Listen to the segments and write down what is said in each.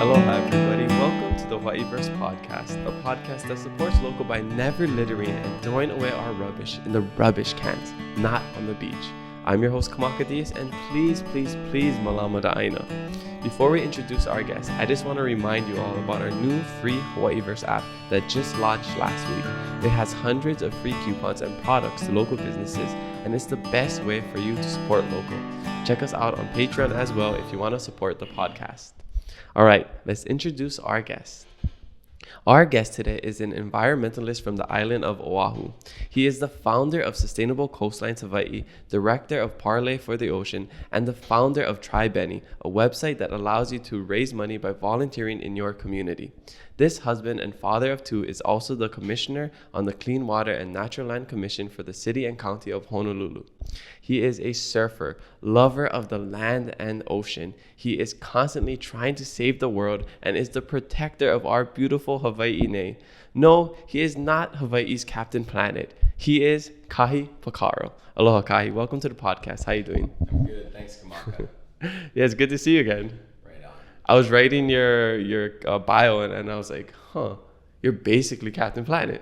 Aloha, everybody. Welcome to the Hawaiiverse podcast, a podcast that supports local by never littering and throwing away our rubbish in the rubbish cans, not on the beach. I'm your host, Kamaka Diaz, and please malama da'aina. Before we introduce our guest, I just want to remind you all about our new free Hawaiiverse app that just launched last week. It has hundreds of free coupons and products to local businesses, and it's the best way for you to support local. Check us out on Patreon as well if you want to support the podcast. All right, let's introduce our guest. Our guest today is an environmentalist from the island of Oahu. He is the founder of Sustainable Coastlines Hawai'i, director of Parlay for the Ocean, and the founder of Try Benny, a website that allows you to raise money by volunteering in your community. This husband and father of two is also the commissioner on the Clean Water and Natural Land Commission for the City and County of Honolulu. He is a surfer, lover of the land and ocean. He is constantly trying to save the world and is the protector of our beautiful Hawaii nei. No, he is not Hawaii's Captain Planet. He is Kahi Pacarro. Aloha, Kahi. Welcome to the podcast. How you doing? I'm good. Thanks, Kamaka. Yeah, it's good to see you again. Right on. I was writing your bio and I was like, you're basically Captain Planet.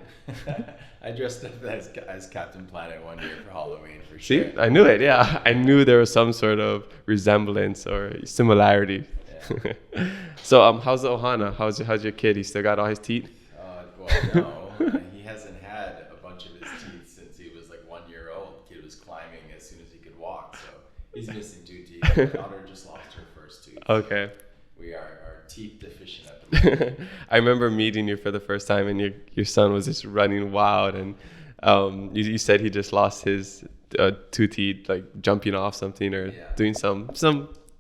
I dressed up as Captain Planet one year for Halloween for See, sure. I knew it. Yeah, I knew there was some sort of resemblance or similarity. Yeah. So, how's the ohana? How's your kid? He still got all his teeth? Well, no, he hasn't had a bunch of his teeth since he was like 1 year old. The kid was climbing as soon as he could walk, so he's missing 2 teeth. My daughter just lost her first tooth. Okay. We are teeth deficient at the moment. I remember meeting you for the first time, and your son was just running wild, and you said he just lost his 2 teeth, like jumping off something or doing some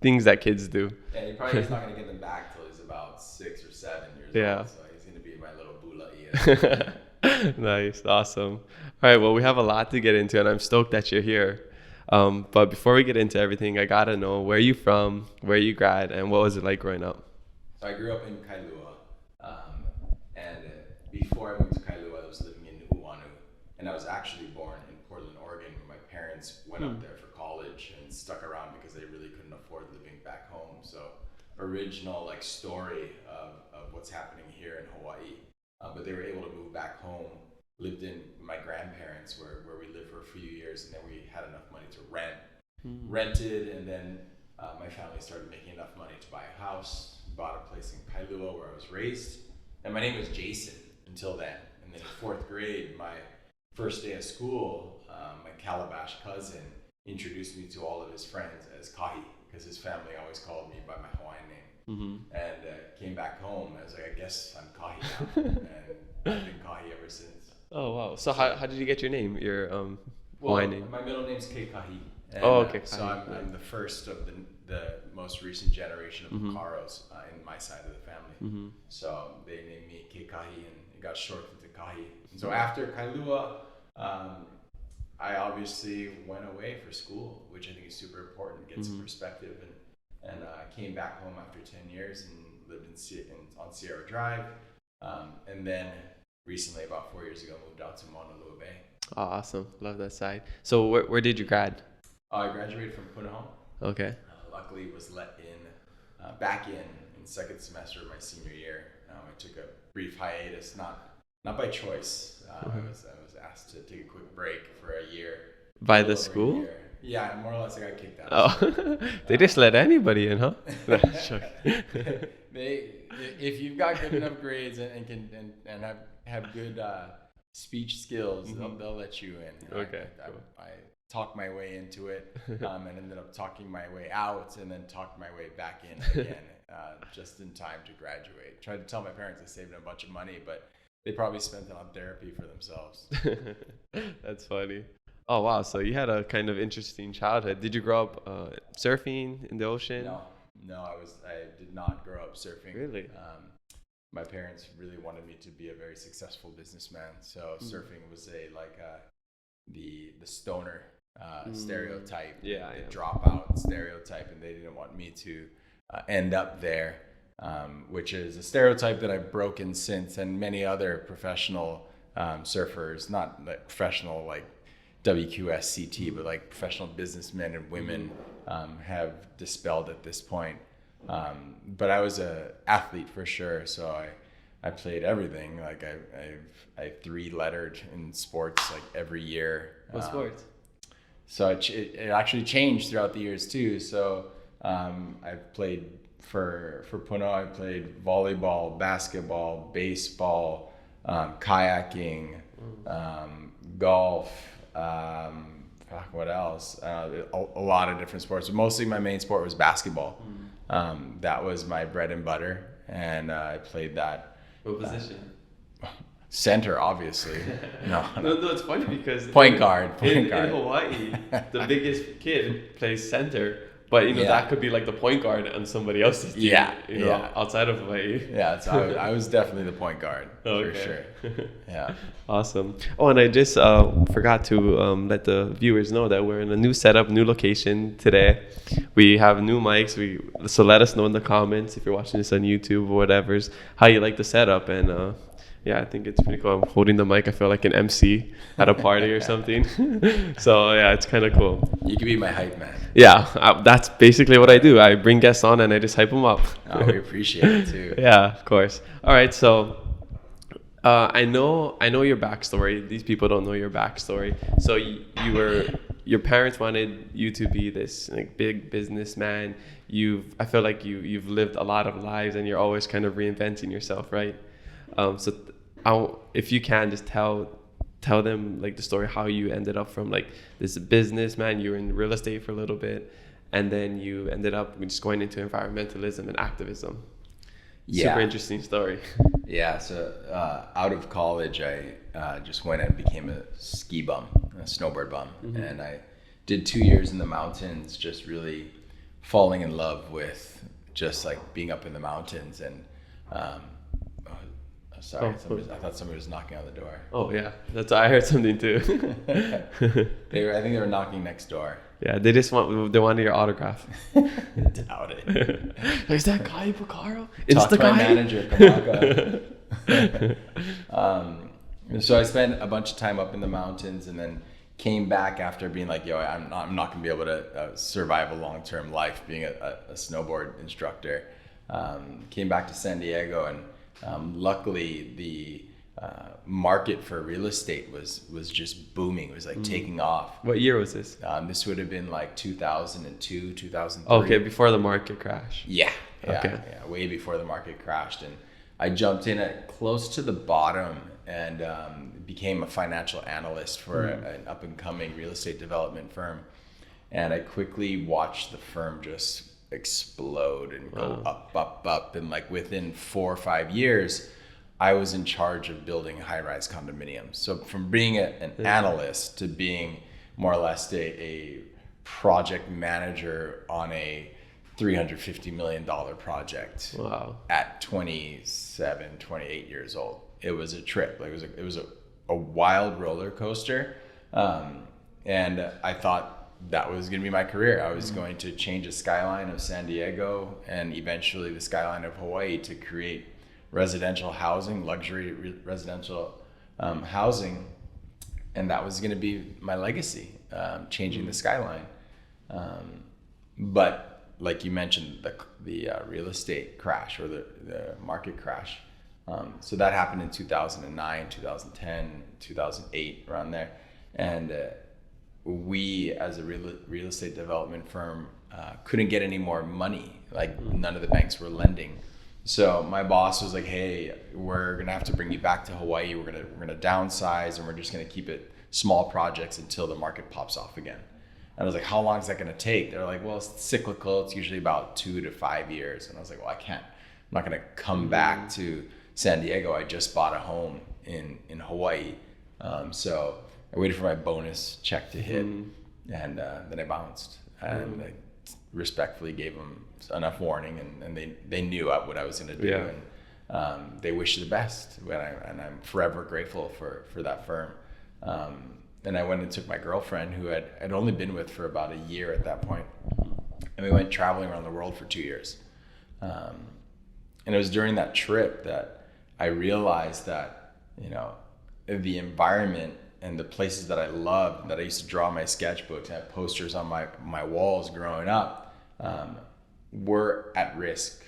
things that kids do. And he probably is not going to get them back till he's about 6 or 7 years old. So he's going to be my little bula'i. Nice, awesome. All right, well, we have a lot to get into, and I'm stoked that you're here. But before we get into everything, I gotta know where you from, where you grad, and what was it like growing up? So I grew up in Kailua, and before I moved to Kailua, I was living in Nu'uanu, and I was actually born in Portland, Oregon. My parents went up there for college and stuck around because they really couldn't afford living back home. So original story of what's happening here in Hawaii, but they were able to move back home. Lived in my grandparents where we lived for a few years, and then we had enough money to rented, and then my family started making enough money to buy a house, bought a place in Kailua where I was raised, and my name was Jason until then. And then in 4th grade, my first day of school, my Calabash cousin introduced me to all of his friends as Kahi, because his family always called me by my Hawaiian name. And came back home, I was like, I guess I'm Kahi now, and I've been Kahi ever since. Oh wow! So how did you get your name? Your Hawaiian name? My middle name's Kahi. And, okay. So I'm the first of the most recent generation of Pacarros in my side of the family. So they named me Kahi, and it got shortened to Kahi. And so after Kailua, I obviously went away for school, which I think is super important, get some perspective, and I came back home after 10 years and lived on Sierra Drive, and then recently, about 4 years ago, moved out to Honolulu Bay. Oh, awesome. Love that side. So where did you grad? I graduated from Punahou. Okay. Luckily, was let back in second semester of my senior year. I took a brief hiatus, not by choice. I was asked to take a quick break for a year. By the school? Yeah, more or less I got kicked out. Oh, they just let anybody in, huh? If you've got good enough grades and can have good speech skills, they'll let you in. Okay. I talked my way into it, and ended up talking my way out, and then talked my way back in again, just in time to graduate. Tried to tell my parents I saved a bunch of money, but they probably spent it on therapy for themselves. That's funny. Oh wow! So you had a kind of interesting childhood. Did you grow up surfing in the ocean? No, I did not grow up surfing. Really? My parents really wanted me to be a very successful businessman, so surfing was the stoner stereotype, the dropout stereotype, and they didn't want me to end up there, which is a stereotype that I've broken since, and many other professional surfers, not like professional like WQSCT, but like professional businessmen and women have dispelled at this point. But I was a athlete for sure. So I played everything. Like I 3-lettered in sports like every year. What sports? So it actually changed throughout the years too. So I've played for Puno. I played volleyball, basketball, baseball, kayaking, golf. What else? A lot of different sports. But mostly my main sport was basketball. That was my bread and butter, and I played that. What position? Center, obviously. No, it's funny because point guard. In Hawaii, the biggest kid plays center, but that could be like the point guard on somebody else's team. Outside of Hawaii. Yeah, so I was definitely the point guard for sure. Yeah. Awesome. Oh, and I just forgot to let the viewers know that we're in a new setup, new location today. We have new mics. So let us know in the comments if you're watching this on YouTube or whatever's how you like the setup. And I think it's pretty cool. I'm holding the mic. I feel like an MC at a party or something. So yeah, it's kind of cool. You can be my hype man. Yeah, that's basically what I do. I bring guests on and I just hype them up. Oh, we appreciate it too. Yeah, of course. All right, so I know your backstory. These people don't know your backstory. So your parents wanted you to be this like big businessman. I feel like you've lived a lot of lives and you're always kind of reinventing yourself, right? If you can just tell them like the story how you ended up from like this businessman, you were in real estate for a little bit, and then you ended up just going into environmentalism and activism. Super interesting story. Yeah, so out of college, I just went and became a ski bum, a snowboard bum, and I did 2 years in the mountains, just really falling in love with just like being up in the mountains. And sorry, I thought somebody was knocking on the door. Oh yeah, I heard something too. I think they were knocking next door. Yeah, they wanted your autograph. Doubt it. Is that Kahi Pacarro? Talk to my manager, Kamaka. So I spent a bunch of time up in the mountains, and then came back after being like, I'm not gonna be able to survive a long-term life being a snowboard instructor. Came back to San Diego, and luckily the market for real estate was just booming. It was like taking off. What year was this? This would have been like 2002, 2003. Okay, before the market crash. Yeah, way before the market crashed. And I jumped in at close to the bottom and became a financial analyst for an up and coming real estate development firm. And I quickly watched the firm just explode and go up. And like within 4 or 5 years, I was in charge of building high-rise condominiums. So from being an analyst to being more or less a project manager on a $350 million project at 27, 28 years old. It was a trip. Like it was a wild roller coaster. And I thought that was going to be my career. I was going to change the skyline of San Diego and eventually the skyline of Hawaii to create residential housing, luxury residential housing. And that was going to be my legacy, changing the skyline. But like you mentioned, the real estate crash or the market crash. So that happened in 2009, 2010, 2008, around there. And we, as a real estate development firm, couldn't get any more money. Like none of the banks were lending. So my boss was like, "Hey, we're gonna have to bring you back to Hawaii. We're gonna downsize, and we're just gonna keep it small projects until the market pops off again." And I was like, "How long is that gonna take?" They're like, "Well, it's cyclical. It's usually about 2 to 5 years." And I was like, "Well, I'm not gonna come back to San Diego. I just bought a home in Hawaii." So I waited for my bonus check to hit, and then I bounced. And I respectfully gave them enough warning, and they knew what I was going to do, and they wished the best. And I'm forever grateful for that firm. And I went and took my girlfriend, who I'd only been with for about a year at that point, and we went traveling around the world for 2 years. And it was during that trip that I realized that the environment and the places that I loved, that I used to draw my sketchbooks and have posters on my walls growing up, were at risk.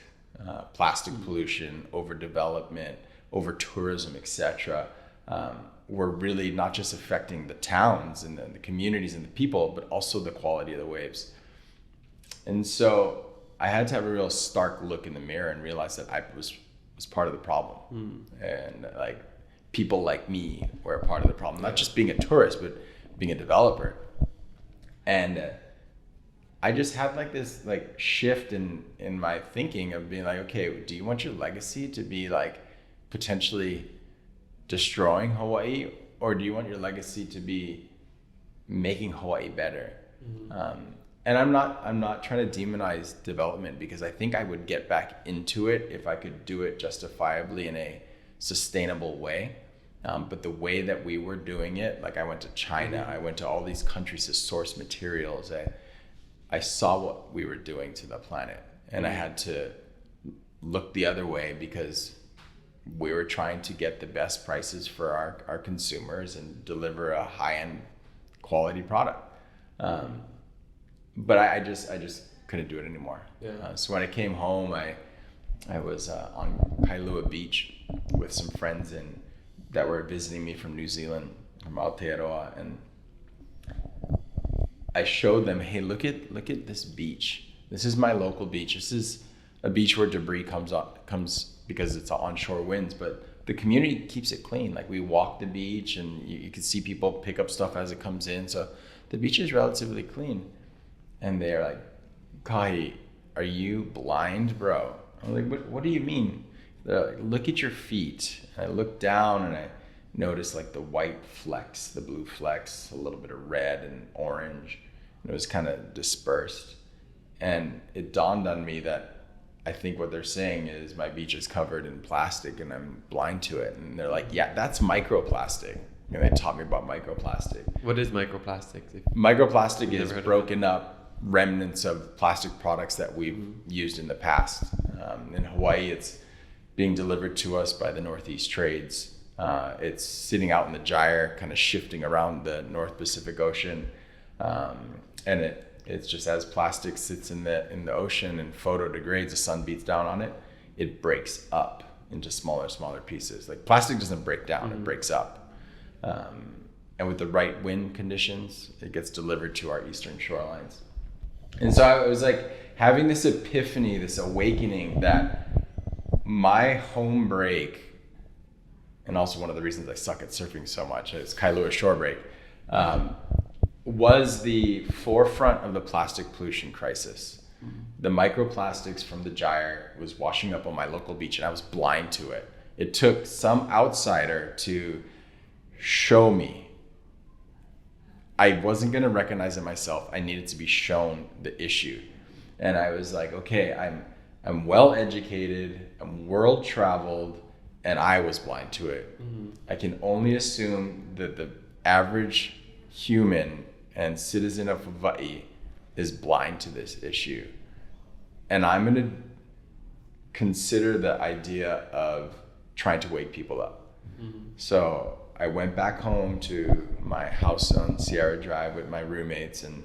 Plastic pollution, overdevelopment, over tourism, etc., were really not just affecting the towns and the communities and the people, but also the quality of the waves. And so I had to have a real stark look in the mirror and realize that I was part of the problem. And like people like me were a part of the problem, not just being a tourist, but being a developer. And I just had like this like shift in my thinking of being like, okay, do you want your legacy to be like potentially destroying Hawaii, or do you want your legacy to be making Hawaii better? And I'm not trying to demonize development, because I think I would get back into it if I could do it justifiably in a sustainable way. But the way that we were doing it, like I went to China, I went to all these countries to source materials. I saw what we were doing to the planet, and I had to look the other way because we were trying to get the best prices for our consumers and deliver a high-end quality product. But I just couldn't do it anymore. So when I came home, I was on Kailua Beach with some friends that were visiting me from New Zealand, from Aotearoa, and I showed them, hey, look at this beach. This is my local beach. This is a beach where debris comes because it's onshore winds, but the community keeps it clean. Like we walk the beach and you can see people pick up stuff as it comes in. So the beach is relatively clean. And they're like, Kahi, are you blind, bro? I'm like, what do you mean? They're like, look at your feet. And I looked down and I noticed like the white flecks, the blue flecks, a little bit of red and orange. And it was kind of dispersed. And it dawned on me that I think what they're saying is my beach is covered in plastic and I'm blind to it. And they're like, yeah, that's microplastic. And they taught me about microplastic. What is microplastic? Microplastic is broken up remnants of plastic products that we've used in the past. In Hawaii, it's being delivered to us by the Northeast Trades. It's sitting out in the gyre, kind of shifting around the North Pacific Ocean. And it's just as plastic sits in the ocean and photodegrades, the sun beats down on it, it breaks up into smaller pieces. Like plastic doesn't break down, it breaks up. And with the right wind conditions, it gets delivered to our eastern shorelines. And so I was like having this epiphany, this awakening that my home break, and also one of the reasons I suck at surfing so much is Kailua shore break, was the forefront of the plastic pollution crisis. The microplastics from the gyre was washing up on my local beach and I was blind to it. It took some outsider to show me. I wasn't going to recognize it myself. I needed to be shown the issue. And I was like, okay, I'm well educated, I'm world traveled, and I was blind to it. I can only assume that the average human and citizen of Hawaii is blind to this issue. And I'm going to consider the idea of trying to wake people up. So I went back home to my house on Sierra Drive with my roommates and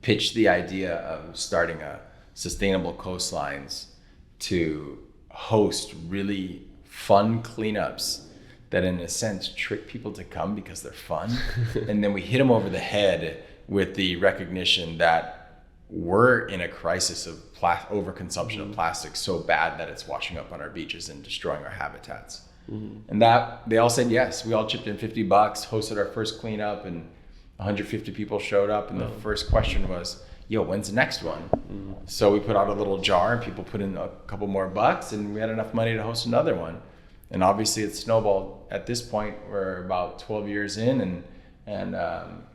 pitched the idea of starting a sustainable coastlines to host really fun cleanups that in a sense trick people to come because they're fun. And then we hit them over the head with the recognition that we're in a crisis of overconsumption of plastic so bad that it's washing up on our beaches and destroying our habitats. And that they all said yes. We all chipped in $50, hosted our first cleanup, and 150 people showed up. And the first question was, yo, when's the next one? So we put out a little jar and people put in a couple more bucks and we had enough money to host another one. And obviously it snowballed. At this point, we're about 12 years in and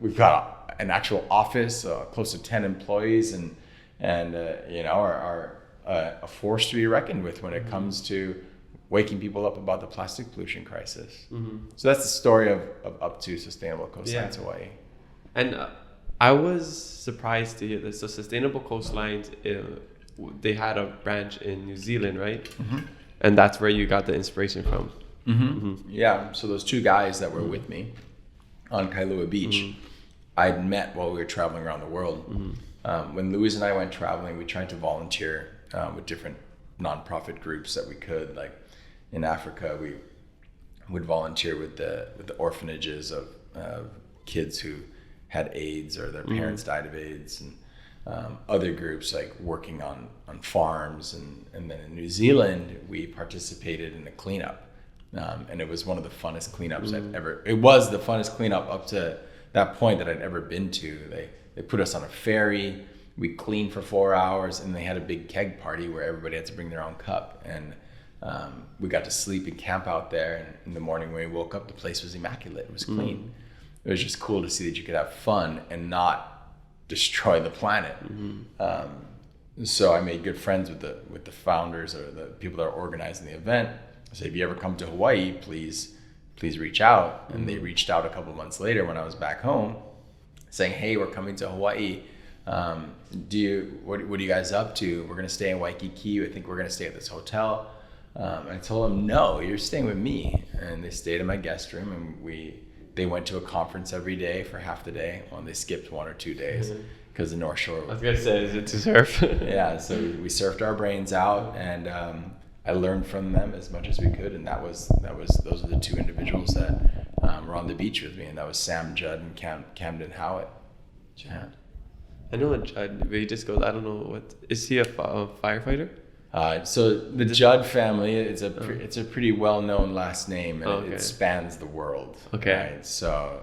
we've got an actual office, close to 10 employees and you know, are a force to be reckoned with when it comes to waking people up about the plastic pollution crisis. So that's the story of Up to Sustainable Coastlines Hawaii. And I was surprised to hear this. So Sustainable Coastlines, they had a branch in New Zealand, right? And that's where you got the inspiration from. Yeah, so those two guys that were with me on Kailua Beach, I'd met while we were traveling around the world. when Louise and I went traveling, we tried to volunteer with different nonprofit groups that we could. Like in Africa, we would volunteer with the orphanages of kids who had AIDS or their parents died of AIDS, and other groups like working on farms, and then in New Zealand we participated in a cleanup, and it was one of the funnest cleanups it was the funnest cleanup up to that point that I'd ever been to. They put us on a ferry, we cleaned for 4 hours, and they had a big keg party where everybody had to bring their own cup, and we got to sleep and camp out there, and in the morning when we woke up, the place was immaculate. It was clean. It was just cool to see that you could have fun and not destroy the planet. So I made good friends with the founders or the people that are organizing the event. I said, if you ever come to Hawaii, please reach out. And they reached out a couple of months later when I was back home, saying, hey, we're coming to Hawaii. What are you guys up to? We're gonna stay in Waikiki. I think we're gonna stay at this hotel. I told them, no, you're staying with me. And they stayed in my guest room, and they went to a conference every day for half the day. Well, they skipped 1 or 2 days because the North Shore. I was gonna say, is it to surf? Yeah, so we surfed our brains out, and I learned from them as much as we could. And those are the 2 individuals that were on the beach with me, and that was Sam Judd and Camden Howitt. Yeah. I know Judd, but he just goes, I don't know is he a firefighter? So the Judd family, it's a pretty well-known last name, and it spans the world. Okay. Right? So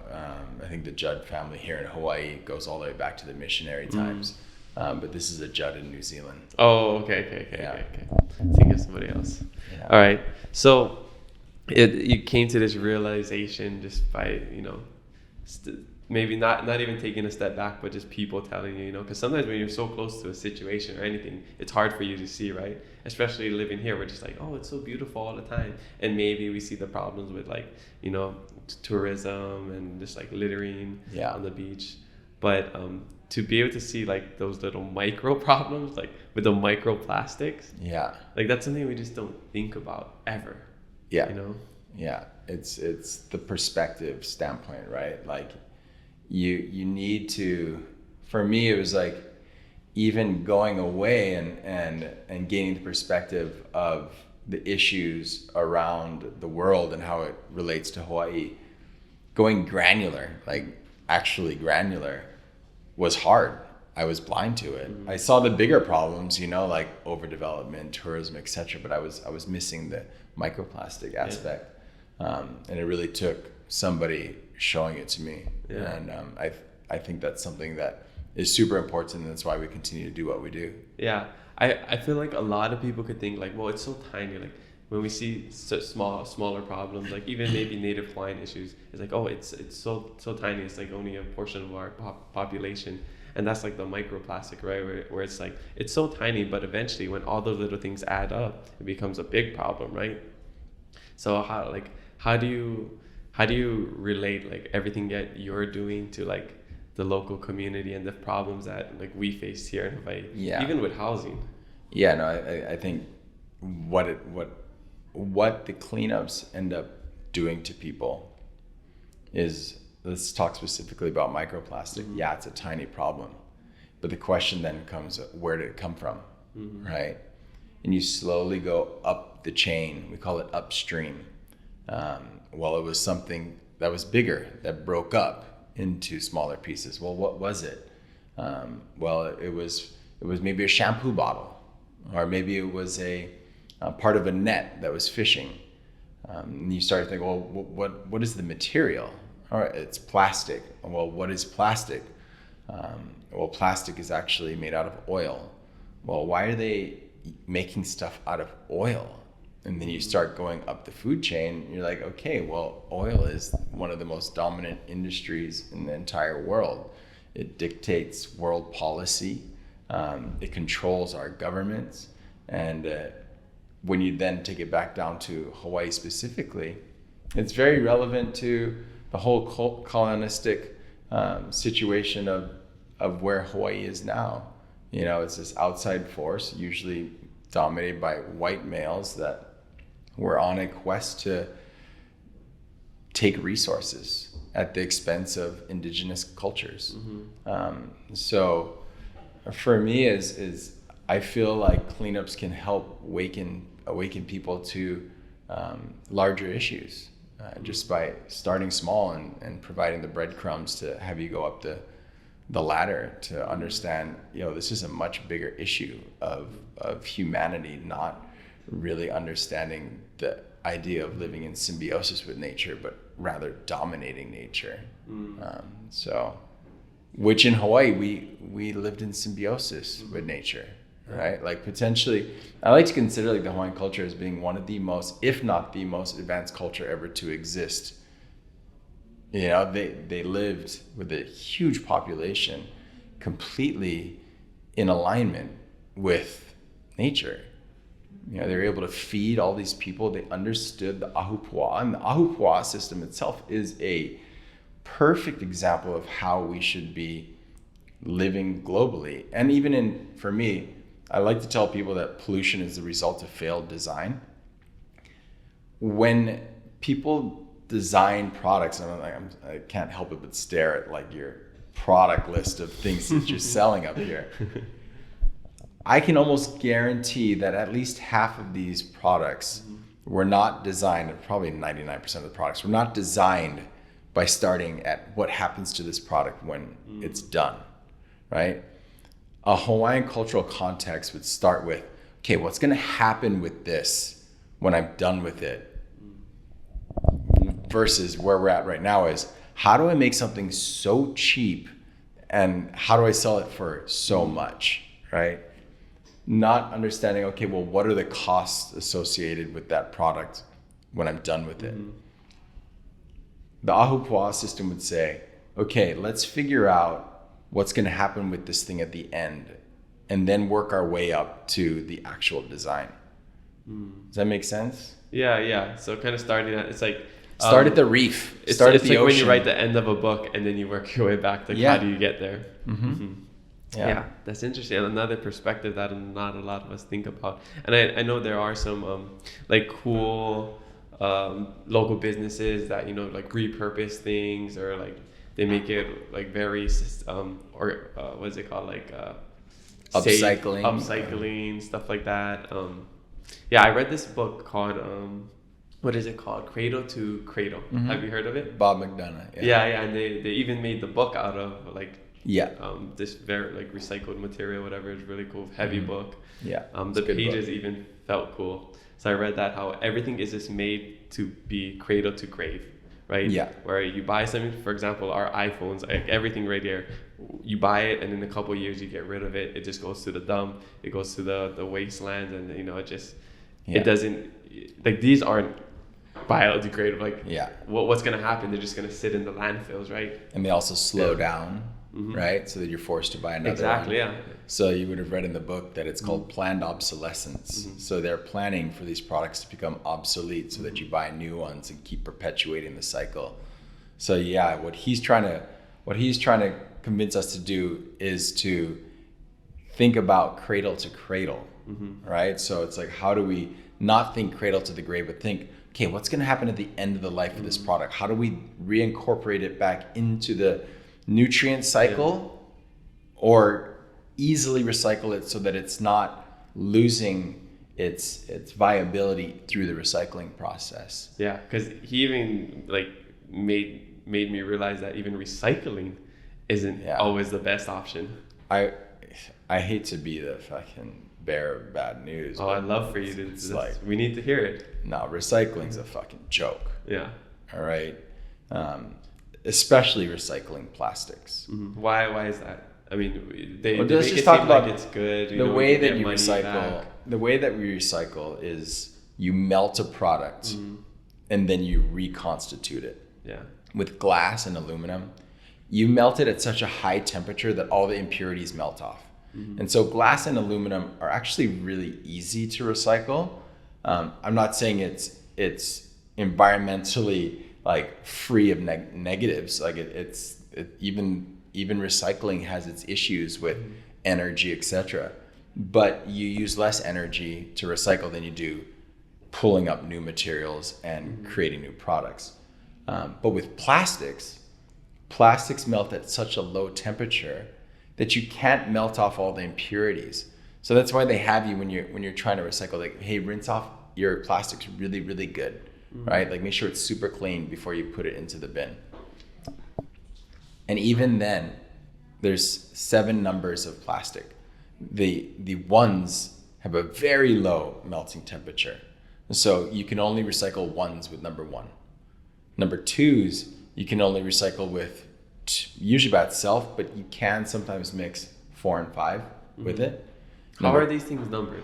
I think the Judd family here in Hawaii goes all the way back to the missionary times. But this is a Judd in New Zealand. Oh, okay. I think it's somebody else. Yeah. All right. So you came to this realization just by, maybe not even taking a step back, but just people telling you, because sometimes when you're so close to a situation or anything, it's hard for you to see, right? Especially living here, we're just like, oh, it's so beautiful all the time. And maybe we see the problems with tourism and just like littering on the beach. But to be able to see like those little micro problems, like with the microplastics, like that's something we just don't think about ever. Yeah. Yeah. It's the perspective standpoint, right? Like, you need to, for me, it was like even going away and gaining the perspective of the issues around the world and how it relates to Hawaii, going granular, like actually granular, was hard. I was blind to it. I saw the bigger problems, like overdevelopment, tourism, etc. But I was missing the microplastic aspect, and it really took somebody showing it to me. And I think that's something that is super important, and that's why we continue to do what we do. I feel like a lot of people could think like, well, it's so tiny, like when we see smaller problems, like even maybe native Hawaiian issues, it's like, oh, it's so tiny, it's like only a portion of our population. And that's like the microplastic, right? Where it's like, it's so tiny, but eventually when all those little things add up, it becomes a big problem, right? So how do you relate like everything that you're doing to like the local community and the problems that like we face here in Hawaii, even with housing? I think what the cleanups end up doing to people is, let's talk specifically about microplastic. It's a tiny problem, but the question then comes, where did it come from? Right? And you slowly go up the chain. We call it upstream. Well, it was something that was bigger, that broke up into smaller pieces. Well, what was it? Well, it was maybe a shampoo bottle, or maybe it was a part of a net that was fishing. And you start to think, well, what is the material? All right, it's plastic. Well, what is plastic? Well, plastic is actually made out of oil. Well, why are they making stuff out of oil? And then you start going up the food chain, you're like, okay, well, oil is one of the most dominant industries in the entire world. It dictates world policy. It controls our governments. And when you then take it back down to Hawaii specifically, it's very relevant to the whole colonistic situation of where Hawaii is now. It's this outside force, usually dominated by white males, that were on a quest to take resources at the expense of indigenous cultures. So For me is I feel like cleanups can help awaken people to larger issues just by starting small and providing the breadcrumbs to have you go up the ladder to understand, this is a much bigger issue of humanity not really understanding the idea of living in symbiosis with nature, but rather dominating nature. Which in Hawaii, we lived in symbiosis with nature, right? Like potentially, I like to consider like the Hawaiian culture as being one of the most, if not the most advanced culture ever to exist. They lived with a huge population completely in alignment with nature. They were able to feed all these people. They understood the ahupua'a, and the ahupua'a system itself is a perfect example of how we should be living globally. And even for me, I like to tell people that pollution is the result of failed design. When people design products, I can't help it but stare at like your product list of things that you're selling up here. I can almost guarantee that at least half of these products were not designed, and probably 99% of the products were not designed by starting at what happens to this product when it's done, right? A Hawaiian cultural context would start with, okay, what's gonna happen with this when I'm done with it? Versus where we're at right now is, how do I make something so cheap and how do I sell it for so much, right? Not understanding, okay, well, what are the costs associated with that product when I'm done with it? The ahupua'a system would say, okay, let's figure out what's going to happen with this thing at the end and then work our way up to the actual design. Does that make sense? Yeah. So kind of starting at, it's like... Start at the reef. It's like ocean. When you write the end of a book and then you work your way back to how do you get there? Yeah, that's interesting. And another perspective that not a lot of us think about. And I know there are some like cool local businesses that like repurpose things, or like they make it like very or what is it called, like upcycling, stuff like that. I read this book called what is it called? Cradle to Cradle. Have you heard of it? Bob McDonough. Yeah, and they even made the book out of like this very like recycled material, whatever. It's really cool, heavy book. The pages even felt cool. So I read that how everything is just made to be cradle to grave, right? Where you buy something, for example, our iPhones, like everything right here, you buy it and in a couple of years you get rid of it. It just goes to the dump. It goes to the wasteland, and it just it doesn't, like, these aren't biodegradable. Like what's gonna happen? They're just gonna sit in the landfills, right? And they also slow down, right? So that you're forced to buy another one. So you would have read in the book that it's called planned obsolescence. So they're planning for these products to become obsolete so that you buy new ones and keep perpetuating the cycle. So what he's trying to convince us to do is to think about cradle to cradle, right? So it's like, how do we not think cradle to the grave, but think, okay, what's going to happen at the end of the life of this product? How do we reincorporate it back into the nutrient cycle or easily recycle it so that it's not losing its viability through the recycling process? Yeah, because he even like made me realize that even recycling isn't always the best option. I hate to be the fucking bearer of bad news. Oh, I'd love for you to. Like, we need to hear it. No, recycling's a fucking joke. Yeah. All right. Especially recycling plastics. Why is that? I mean, they let's make just it talk seem about like it's good. The way that you recycle. The way that we recycle is you melt a product and then you reconstitute it. Yeah. With glass and aluminum, you melt it at such a high temperature that all the impurities melt off. And so glass and aluminum are actually really easy to recycle. I'm not saying it's environmentally like free of negatives. Like even recycling has its issues with energy, etc. But you use less energy to recycle than you do pulling up new materials and creating new products. But with plastics melt at such a low temperature that you can't melt off all the impurities. So that's why they have you when you're trying to recycle, like, hey, rinse off your plastics really, really good, right? Like, make sure it's super clean before you put it into the bin. And even then, there's 7 numbers of plastic. The ones have a very low melting temperature. So you can only recycle ones with number 1. Number 2s, you can only recycle with usually by itself, but you can sometimes mix 4 and 5 with it. How are these things numbered?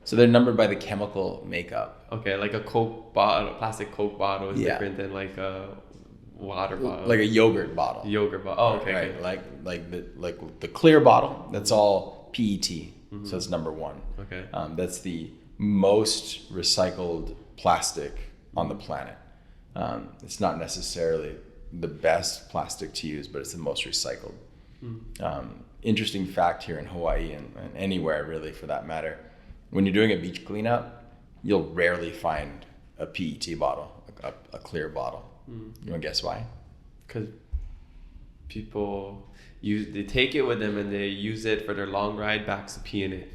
So they're numbered by the chemical makeup. Okay, like a Coke bottle, plastic Coke bottle is different than like a water bottle. Like a yogurt bottle. Yogurt bottle. Oh, okay. Right. Okay. Like the clear bottle, that's all PET. So it's number 1. Okay. That's the most recycled plastic on the planet. It's not necessarily the best plastic to use, but it's the most recycled. Interesting fact here in Hawaii and anywhere really for that matter, when you're doing a beach cleanup, you'll rarely find a PET bottle, a clear bottle. You want to guess why? Because people they take it with them and they use it for their long ride back to pee in it.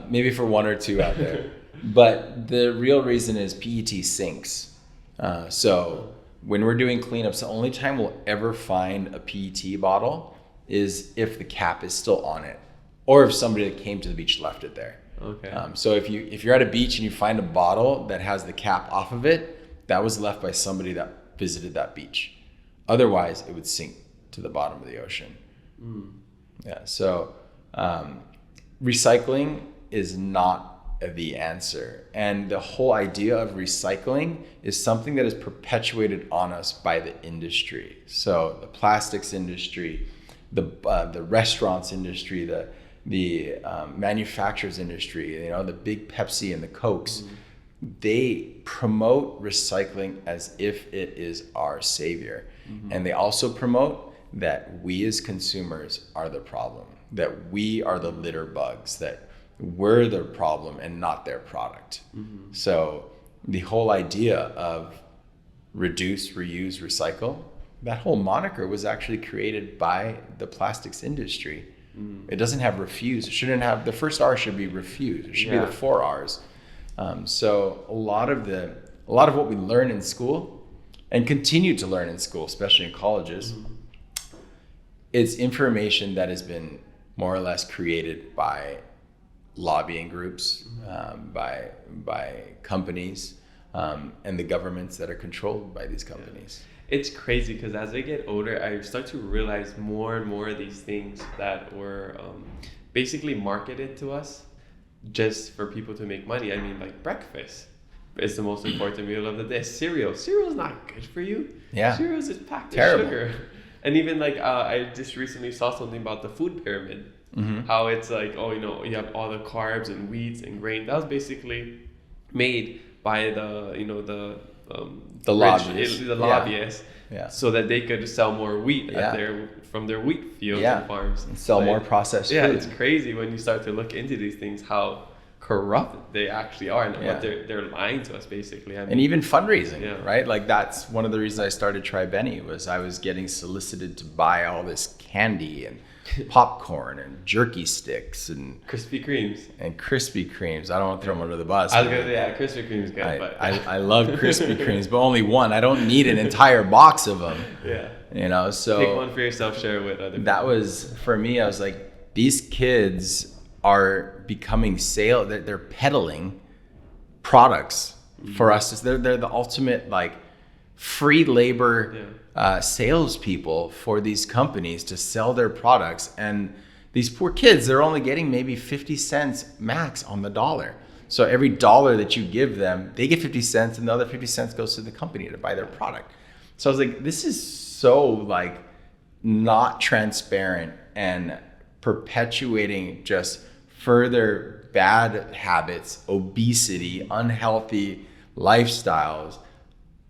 Maybe for 1 or 2 out there. But the real reason is PET sinks. So when we're doing cleanups, the only time we'll ever find a PET bottle is if the cap is still on it, or if somebody that came to the beach left it there. Okay. So if you're at a beach and you find a bottle that has the cap off of it, that was left by somebody that visited that beach. Otherwise, it would sink to the bottom of the ocean. Yeah. So recycling is not the answer. And the whole idea of recycling is something that is perpetuated on us by the industry. So the plastics industry, the restaurants industry, the manufacturers industry, the big Pepsi and the Cokes, they promote recycling as if it is our savior. And they also promote that we as consumers are the problem, that we are the litter bugs, that we're the problem and not their product. So the whole idea of reduce, reuse, recycle, that whole moniker was actually created by the plastics industry. It doesn't have refuse. It shouldn't have, the first R should be refuse. It should be the 4 R's. So a lot of what we learn in school and continue to learn in school, especially in colleges, it's information that has been more or less created by lobbying groups, by companies, and the governments that are controlled by these companies. It's crazy because as I get older, I start to realize more and more of these things that were basically marketed to us just for people to make money. I mean, like breakfast is the most important meal of the day. Cereal's not good for you. Yeah. Cereal's is packed Terrible. with sugar. And even like I just recently saw something about the food pyramid. How it's like, you have all the carbs and wheats and grain. That was basically made by the lobbyists, so that they could sell more wheat from their wheat fields and farms and sell more processed food. It's crazy when you start to look into these things how corrupt they actually are and what they're lying to us basically. I mean, and even fundraising, right? Like that's one of the reasons I started Try Benny was I was getting solicited to buy all this candy and popcorn and jerky sticks and Krispy Kremes. I don't want to throw them under the bus. I was gonna say, Krispy Kreme's good, but I love Krispy Kremes, but only one. I don't need an entire box of them. So take one for yourself, share it with other people. That was for me. I was like, these kids are becoming they're peddling products for us. They're the ultimate like free labor salespeople for these companies to sell their products, and these poor kids, they're only getting maybe 50 cents max on the dollar. So every dollar that you give them, they get 50 cents, and the other 50 cents goes to the company to buy their product. So I was like, this is so like not transparent and perpetuating just further bad habits, obesity, unhealthy lifestyles.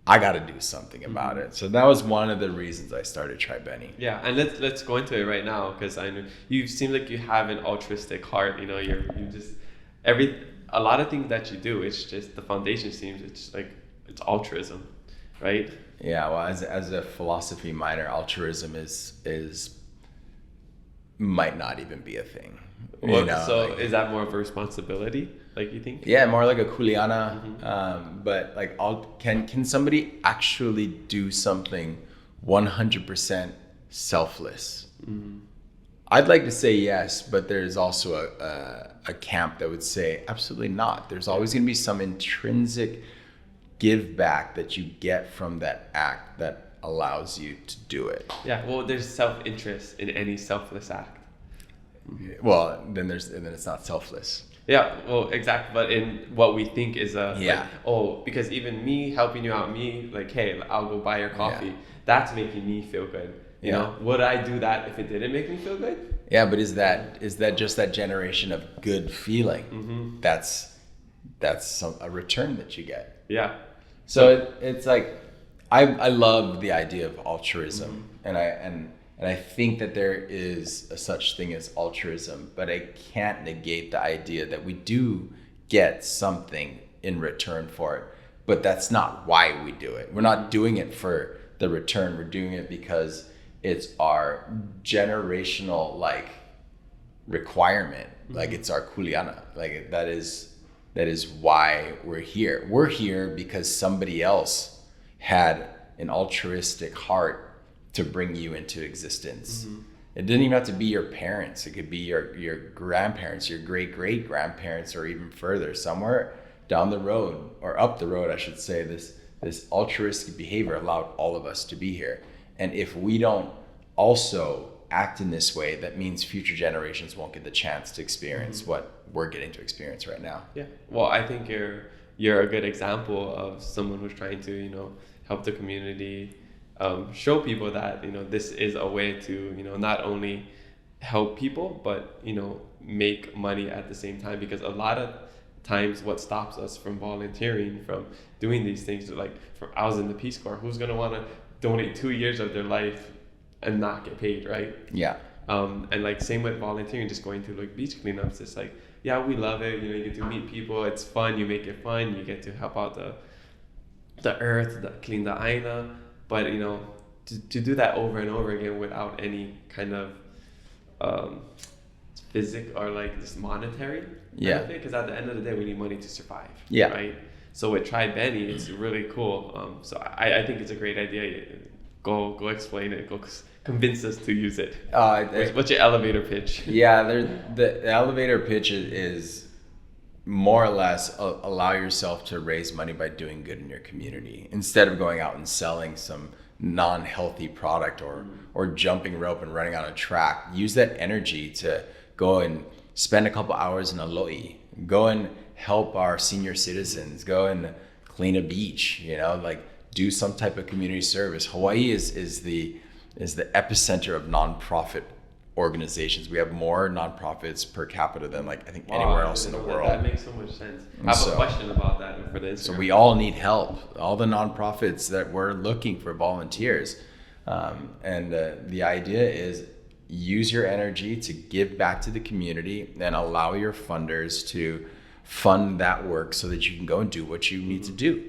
I got to do something about it. So that was one of the reasons I started Try Benny. Yeah, and let's go into it right now because I know you seem like you have an altruistic heart. You just a lot of things that you do. It's just the foundation seems it's altruism. right? Yeah, well, as a philosophy minor, altruism is might not even be a thing. Well, so like, is that more of a responsibility, like you think? Yeah, more like a kuleana. But like, can somebody actually do something 100% selfless? I'd like to say yes, but there's also a camp that would say absolutely not. There's always going to be some intrinsic give back that you get from that act that allows you to do it. Yeah, well, there's self-interest in any selfless act. Well, then it's not selfless. Yeah, well, exactly. But in what we think is Yeah. like, because even me helping you out, me like, hey, I'll go buy your coffee. That's making me feel good. You know, would I do that if it didn't make me feel good? Yeah, but is that just that generation of good feeling? That's a return that you get. Yeah. So it's like I love the idea of altruism, and I think that there is a such thing as altruism, but I can't negate the idea that we do get something in return for it. But that's not why we do it. We're not doing it for the return. We're doing it because it's our generational like requirement. Like it's our kuleana. Like that is why we're here. We're here because somebody else had an altruistic heart to bring you into existence. It didn't even have to be your parents. It could be your grandparents, your great grandparents, or even further, somewhere down the road or up the road, I should say. This altruistic behavior allowed all of us to be here. And if we don't also act in this way, that means future generations won't get the chance to experience what we're getting to experience right now. Yeah. Well, I think you're a good example of someone who's trying to, you know, help the community, show people that, you know, this is a way to, you know, not only help people, but, you know, make money at the same time. Because a lot of times what stops us from volunteering, from doing these things, like I was in the Peace Corps, who's going to want to donate 2 years of their life and not get paid, right? Yeah. And like same with volunteering, just going to like beach cleanups. It's like, yeah, we love it. You know, you get to meet people. It's fun. You make it fun. You get to help out the earth, clean the aina. But, you know, to do that over and over again without any kind of physic or like this monetary benefit, because at the end of the day, we need money to survive. Yeah. Right. So with Try Benny, it's really cool. So I think it's a great idea. Go explain it. Go convince us to use it. What's your elevator pitch? Yeah, the elevator pitch is more or less allow yourself to raise money by doing good in your community instead of going out and selling some non-healthy product or jumping rope and running on a track. Use that energy to go and spend a couple hours in a lo'i, go and help our senior citizens, go and clean a beach, you know, like do some type of community service. Hawaii is the epicenter of nonprofit organizations. We have more nonprofits per capita than like I think anywhere else in the world. That makes so much sense. I have a question about that for the Instagram. So we all need help. All the nonprofits that we're looking for volunteers, and the idea is use your energy to give back to the community and allow your funders to fund that work so that you can go and do what you need to do.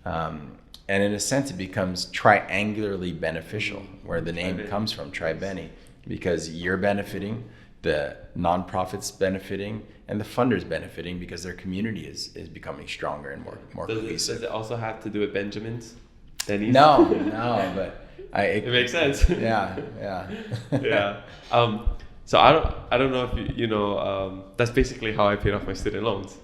And in a sense, it becomes triangularly beneficial, where the name comes from, Try Benny, because you're benefiting, the nonprofits benefiting, and the funders benefiting because their community is becoming stronger and more cohesive. Does it also have to do with Benjamins? Denny's? No, but it makes sense. Yeah. Yeah. So I don't know if you know, that's basically how I paid off my student loans.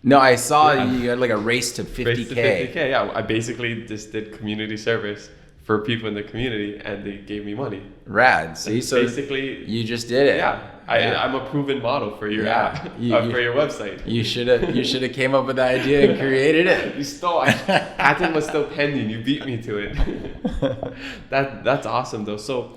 No, I saw you had like a race to 50K. Race to 50K, yeah. I basically just did community service for people in the community, and they gave me money. Rad. See, so basically you just did it. Yeah. I'm a proven model for your app, for your website. You should have came up with the idea and created it. You stole. I think it was still pending. You beat me to it. That's awesome though. So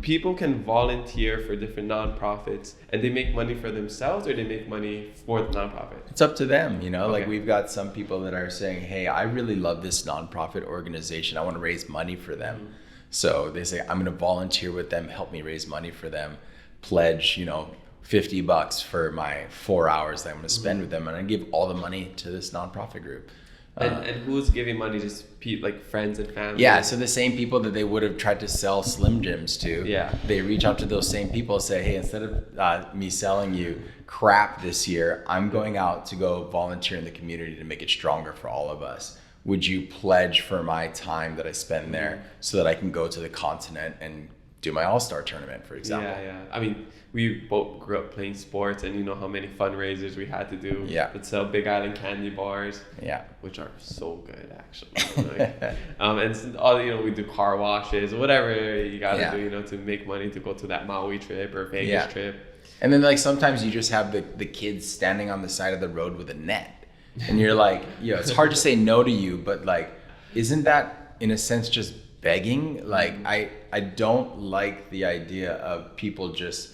people can volunteer for different nonprofits, and they make money for themselves, or they make money for the nonprofit. It's up to them, you know. Okay. Like we've got some people that are saying, "Hey, I really love this nonprofit organization. I want to raise money for them." Mm-hmm. So they say, "I'm going to volunteer with them. Help me raise money for them. Pledge, you know, $50 for my 4 hours that I'm going to spend with them, and I give all the money to this nonprofit group." And who's giving money? Just like friends and family? Yeah, so the same people that they would have tried to sell Slim Jims to, they reach out to those same people and say, hey, instead of me selling you crap this year, I'm going out to go volunteer in the community to make it stronger for all of us. Would you pledge for my time that I spend there so that I can go to the continent and do my All-Star tournament, for example? Yeah. I mean, we both grew up playing sports, and you know how many fundraisers we had to do. Yeah. We'd sell Big Island candy bars. Yeah. Which are so good, actually. And all, you know, we do car washes, whatever you gotta do, you know, to make money to go to that Maui trip or Vegas trip. And then like sometimes you just have the kids standing on the side of the road with a net, and you're like, you know, it's hard to say no to you, but like, isn't that in a sense just begging? Like, I don't like the idea of people just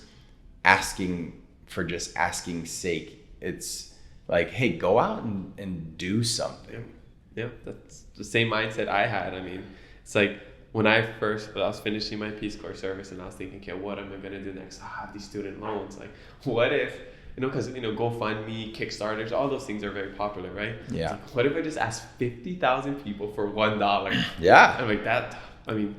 asking for just asking's sake. It's like, hey, go out and do something. Yeah, that's the same mindset I had. I mean, it's like when I was finishing my Peace Corps service, and I was thinking, okay, what am I going to do next? I have these student loans. Like, what if, you know, because, you know, GoFundMe, Kickstarters, all those things are very popular, right? Yeah. Like, what if I just ask 50,000 people for $1? Yeah. I'm like, that, I mean,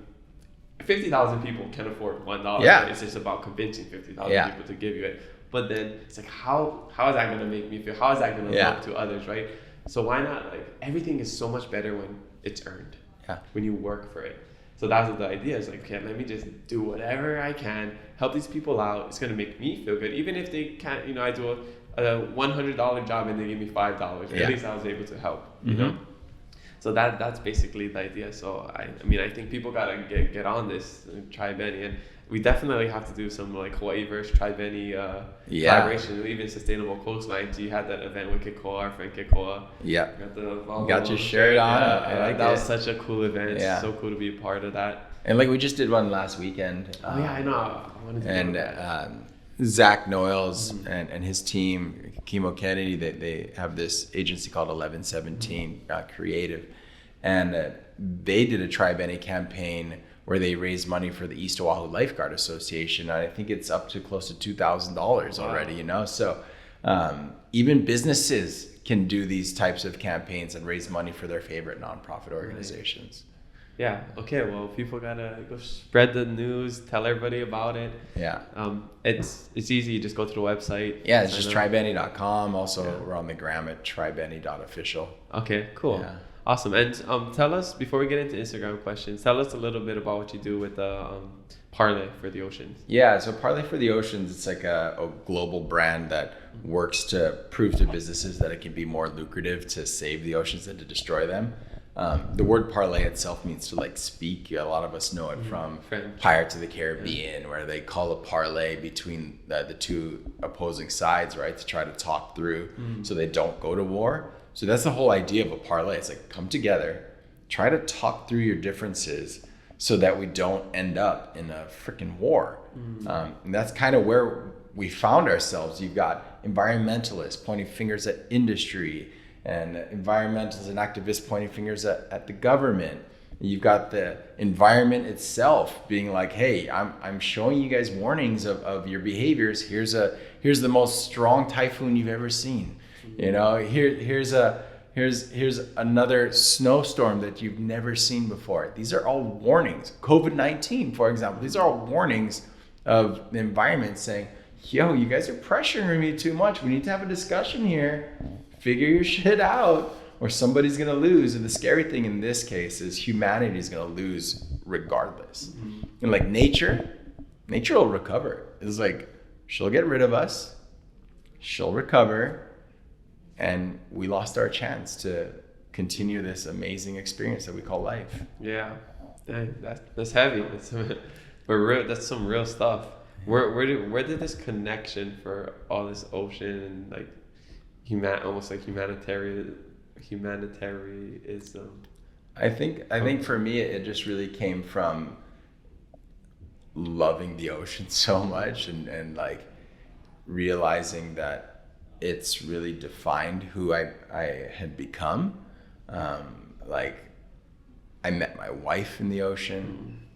50,000 people can afford $1. Yeah. Right? It's just about convincing 50,000 people to give you it. But then it's like, how is that going to make me feel? How is that going to look to others, right? So why not? Like, everything is so much better when it's earned. Yeah. When you work for it. So that's what the idea is. Like, okay, let me just do whatever I can, help these people out. It's going to make me feel good. Even if they can't, you know, I do a $100 job and they give me $5. At least I was able to help, you know? So that's basically the idea. So I mean, I think people gotta get on this Try Benny, and we definitely have to do some like Hawaiiverse Try Benny collaboration, even Sustainable Coastlines. You had that event with Kikoa, our friend Kikoa. Yeah. Got your shirt on. I like that. Was such a cool event. Yeah. So cool to be a part of that. And like we just did one last weekend. I know. I wanted to Zach Noyles and his team, Kimo Kennedy, they have this agency called 1117 Creative, and they did a Try Benny campaign where they raised money for the East Oahu Lifeguard Association, and I think it's up to close to $2,000 already. You know, so even businesses can do these types of campaigns and raise money for their favorite nonprofit organizations. Yeah. Okay. Well, people gotta go spread the news, tell everybody about it. Yeah. It's easy. You just go to the website. Yeah, it's just trybenny.com. Also, we're on the gram at trybenny.official. Okay. Cool. Yeah. Awesome. And tell us, before we get into Instagram questions, tell us a little bit about what you do with the Parlay for the Oceans. Yeah. So Parlay for the Oceans, it's like a global brand that works to prove to businesses that it can be more lucrative to save the oceans than to destroy them. The word parlay itself means to like speak. A lot of us know it from French. Pirates of the Caribbean, where they call a parlay between the two opposing sides, right, to try to talk through so they don't go to war. So that's the whole idea of a parlay. It's like, come together, try to talk through your differences so that we don't end up in a freaking war. And that's kind of where we found ourselves. You've got environmentalists pointing fingers at industry, and environmentalists and activists pointing fingers at the government. You've got the environment itself being like, hey, I'm showing you guys warnings of your behaviors. Here's the most strong typhoon you've ever seen. You know, here's another snowstorm that you've never seen before. These are all warnings. COVID-19, for example, these are all warnings of the environment saying, yo, you guys are pressuring me too much. We need to have a discussion here. Figure your shit out, or somebody's gonna lose. And the scary thing in this case is humanity is gonna lose regardless. And like nature will recover. It's like, she'll get rid of us, she'll recover, and we lost our chance to continue this amazing experience that we call life. Yeah, that's heavy. That's some real stuff. Where did this connection for all this ocean and like almost like humanitarianism? I think for me it just really came from loving the ocean so much and like realizing that it's really defined who I had become. Like I met my wife in the ocean.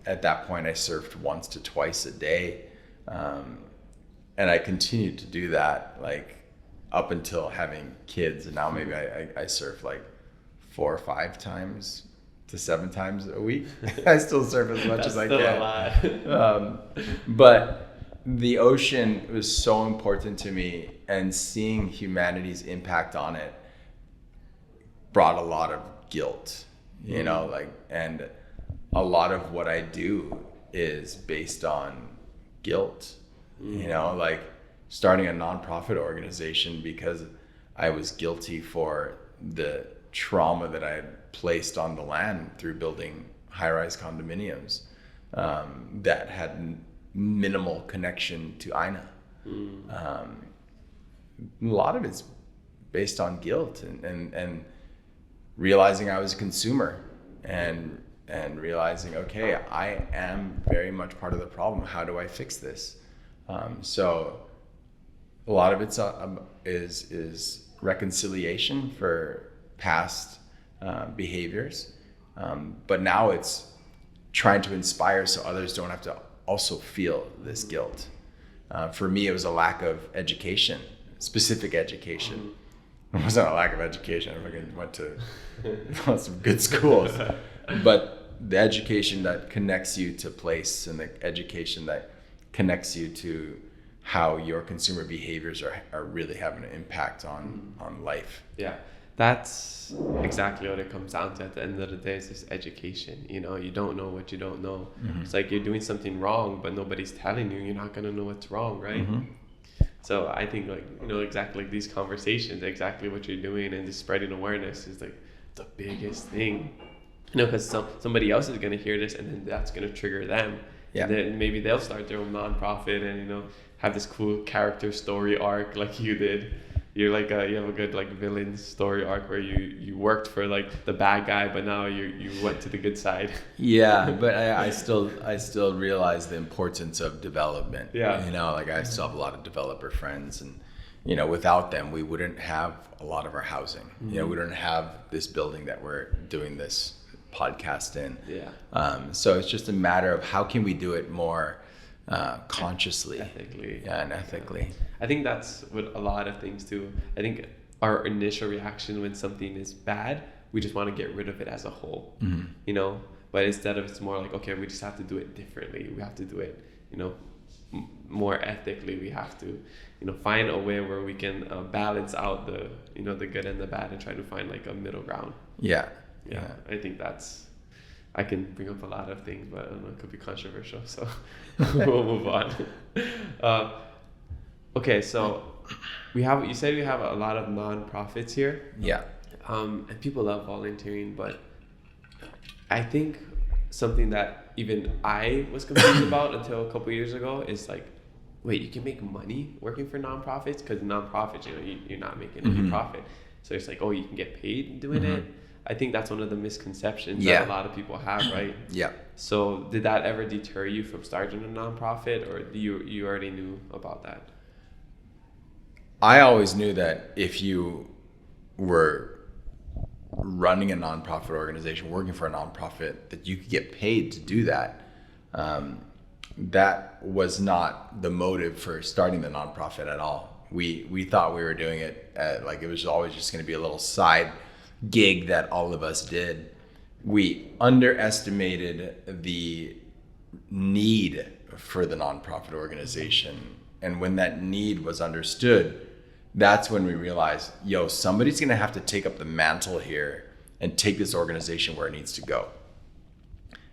At that point I surfed once to twice a day. And I continued to do that. Like up until having kids, and now maybe I surf like 4 or 5 times to 7 times a week. I still surf as much as I can. That's still a lot. But the ocean was so important to me, and seeing humanity's impact on it brought a lot of guilt, you know, like, and a lot of what I do is based on guilt, you know, like starting a nonprofit organization because I was guilty for the trauma that I had placed on the land through building high-rise condominiums that had minimal connection to Aina. A lot of it's based on guilt and realizing I was a consumer and realizing, okay, I am very much part of the problem. How do I fix this? So a lot of it is reconciliation for past behaviors, but now it's trying to inspire so others don't have to also feel this guilt. For me, it was a lack of education, specific education. It wasn't a lack of education. I went to some good schools, but the education that connects you to place, and the education that connects you to how your consumer behaviors are really having an impact on life. Yeah, that's exactly what it comes down to at the end of the day, is this education. You know, you don't know what you don't know. It's like you're doing something wrong, but nobody's telling you. You're not going to know what's wrong, right? So I think, like, you know, exactly like these conversations, exactly what you're doing and just spreading awareness is like the biggest thing. You know, because somebody else is going to hear this, and then that's going to trigger them. Yeah. And then maybe they'll start their own nonprofit and, you know, have this cool character story arc like you did. You're like you have a good like villain story arc where you worked for like the bad guy, but now you went to the good side. Yeah, but I still realize the importance of development. Yeah. You know, like I still have a lot of developer friends, and you know, without them we wouldn't have a lot of our housing. You know, we wouldn't have this building that we're doing this podcast in. Yeah. So it's just a matter of how can we do it more consciously, ethically. Yeah, and ethically. I think that's what a lot of things do. I think our initial reaction when something is bad, we just want to get rid of it as a whole, you know, but instead of, it's more like, okay, we just have to do it differently. We have to do it, you know, more ethically. We have to, you know, find a way where we can balance out the, you know, the good and the bad, and try to find like a middle ground. Yeah. I think I can bring up a lot of things, but I don't know, it could be controversial, so we'll move on. Okay, so you said we have a lot of nonprofits here. Yeah. And people love volunteering, but I think something that even I was confused about until a couple years ago is like, wait, you can make money working for nonprofits? Because nonprofits, you know, you're not making any profit. So it's like, oh, you can get paid doing it. I think that's one of the misconceptions that a lot of people have, right? Yeah. So did that ever deter you from starting a nonprofit, or you already knew about that? I always knew that if you were running a nonprofit organization, working for a nonprofit, that you could get paid to do that. That was not the motive for starting the nonprofit at all. We thought we were doing it like it was always just going to be a little side gig that all of us did. We underestimated the need for the nonprofit organization. And when that need was understood, that's when we realized, somebody's going to have to take up the mantle here and take this organization where it needs to go.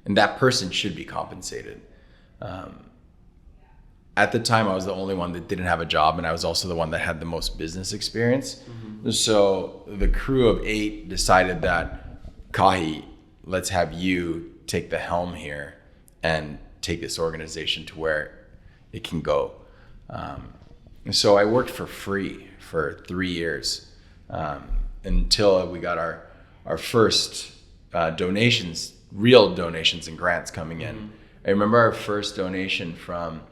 And that person should be compensated. At the time, I was the only one that didn't have a job, and I was also the one that had the most business experience. So the crew of 8 decided that, Kahi, let's have you take the helm here and take this organization to where it can go. So I worked for free for 3 years until we got our first donations, real donations and grants coming in. I remember our first donation from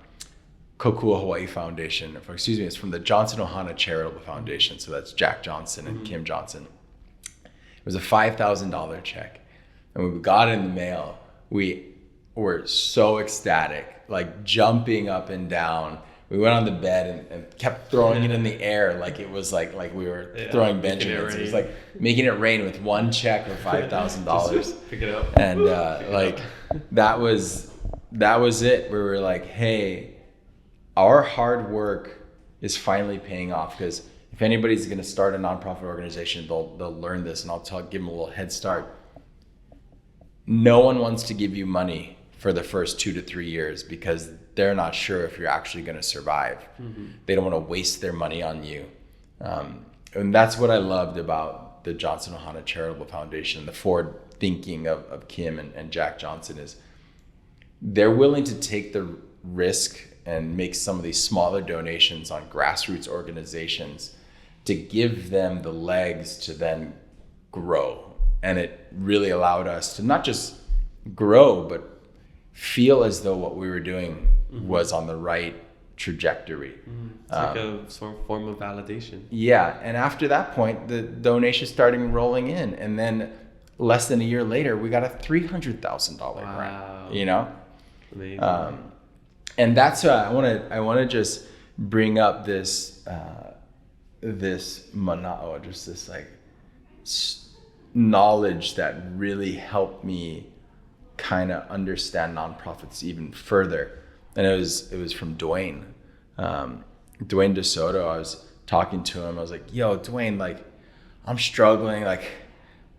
Kokua Hawaii Foundation, it's from the Johnson Ohana Charitable Foundation. So that's Jack Johnson and Kim Johnson. It was a $5,000 check. And when we got it in the mail, we were so ecstatic, like jumping up and down. we went on the bed and kept throwing it in the air like it was like we were throwing Benjamins. It was like making it rain with one check of $5,000. Pick it up. And that was it. We were like, hey, our hard work is finally paying off, because if anybody's going to start a nonprofit organization, they'll learn this, and I'll give them a little head start. No one wants to give you money for the first 2 to 3 years because they're not sure if you're actually going to survive. Mm-hmm. They don't want to waste their money on you. And that's what I loved about the Johnson Ohana Charitable Foundation, the forward thinking of Kim and Jack Johnson, is they're willing to take the risk and make some of these smaller donations on grassroots organizations to give them the legs to then grow. And it really allowed us to not just grow, but feel as though what we were doing was on the right trajectory. It's like a sort of form of validation. Yeah, and after that point, the donations started rolling in, and then less than a year later, we got a $300,000 grant. You know, amazing. And that's why I want to just bring up this mana'o, just this like knowledge that really helped me kind of understand nonprofits even further. And it was from Dwayne DeSoto. I was talking to him. I was like, yo, Dwayne, like, I'm struggling. Like,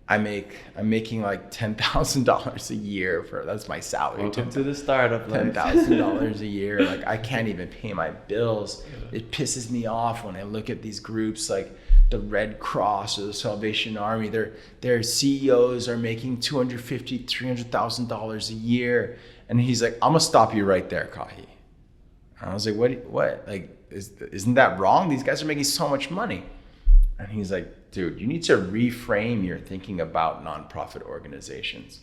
I'm making like $10,000 a year that's my salary. Welcome to the startup life. $10,000 a year. Like, I can't even pay my bills. It pisses me off when I look at these groups like the Red Cross or the Salvation Army. Their CEOs are making $250,000, $300,000 a year. And he's like, I'm gonna stop you right there, Kahi. And I was like, what? Like, isn't that wrong? These guys are making so much money. And he's like, dude, you need to reframe your thinking about nonprofit organizations.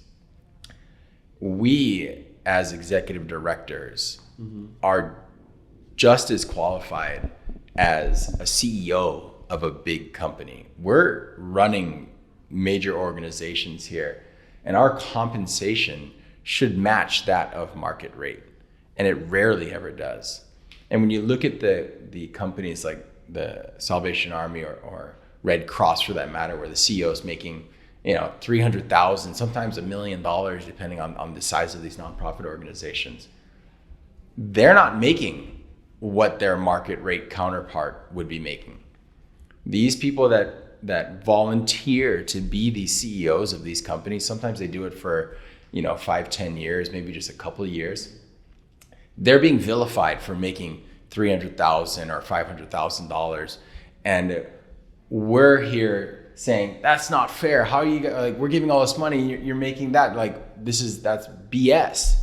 We, as executive directors, are just as qualified as a CEO of a big company. We're running major organizations here, and our compensation should match that of market rate. And it rarely ever does. And when you look at the companies like the Salvation Army or Red Cross, for that matter, where the CEO is making, $300,000, sometimes $1 million, depending on the size of these nonprofit organizations, they're not making what their market rate counterpart would be making. These people that volunteer to be the CEOs of these companies, sometimes they do it for 5-10 years, maybe just a couple of years. They're being vilified for making $300,000 or $500,000, and we're here saying that's not fair. How are you like? We're giving all this money, you're making that, like, that's BS.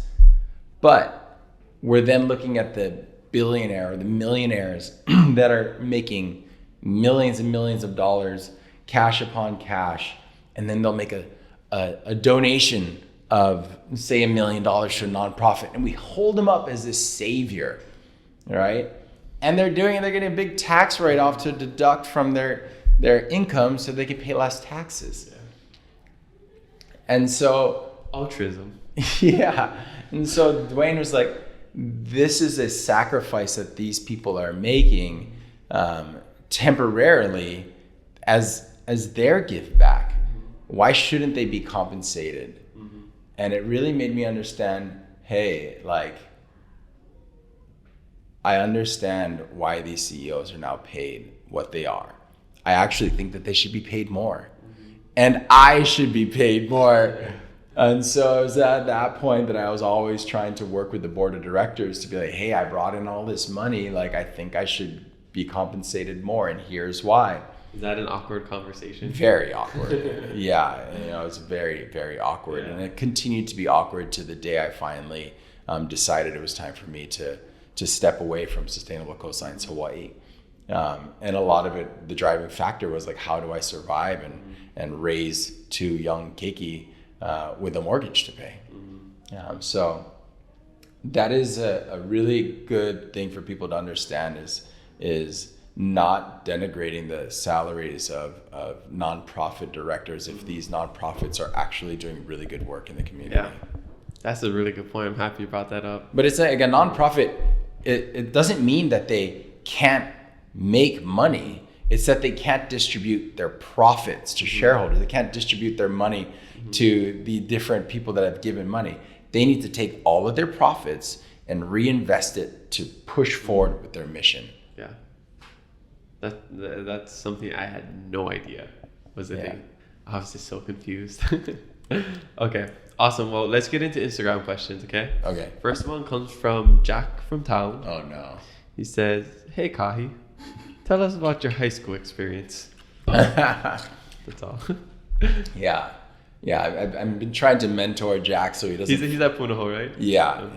But we're then looking at the billionaire or the millionaires that are making millions and millions of dollars, cash upon cash, and then they'll make a donation of, say, $1 million to a nonprofit, and we hold them up as this savior, right? And they're getting a big tax write-off to deduct from their income so they can pay less taxes. Yeah. And so altruism. Yeah. And so Dwayne was like, this is a sacrifice that these people are making temporarily as their give back. Why shouldn't they be compensated? And it really made me understand, hey, like, I understand why these CEOs are now paid what they are. I actually think that they should be paid more. And I should be paid more. And so it was at that point that I was always trying to work with the board of directors to be like, hey, I brought in all this money. Like, I think I should be compensated more, and here's why. Is that an awkward conversation? Very awkward. Yeah, it was very, very awkward. Yeah. And it continued to be awkward to the day I finally decided it was time for me to step away from Sustainable Coastlines Hawai'i. And a lot of it, the driving factor was like, how do I survive and raise 2 young keiki with a mortgage to pay? So that is a really good thing for people to understand is not denigrating the salaries of nonprofit directors if these nonprofits are actually doing really good work in the community. Yeah, that's a really good point. I'm happy you brought that up. But it's like a nonprofit, it doesn't mean that they can't make money. It's that they can't distribute their profits to shareholders. They can't distribute their money to the different people that have given money. They need to take all of their profits and reinvest it to push forward with their mission. Yeah. That's something I had no idea was the thing. I was just so confused. Okay, awesome. Well, let's get into Instagram questions, okay? Okay. First one comes from Jack from town. Oh, no. He says, "Hey, Kahi, tell us about your high school experience." That's all. Yeah. I've been trying to mentor Jack so he doesn't... He's at Punahou, right? Yeah,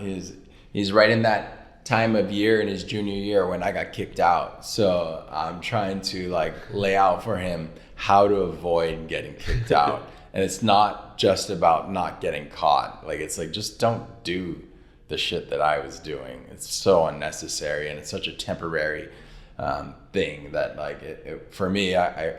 he's right in that time of year in his junior year when I got kicked out. So I'm trying to like lay out for him how to avoid getting kicked out. And it's not just about not getting caught. Like, it's like, just don't do the shit that I was doing. It's so unnecessary, and it's such a temporary thing that, like, for me, I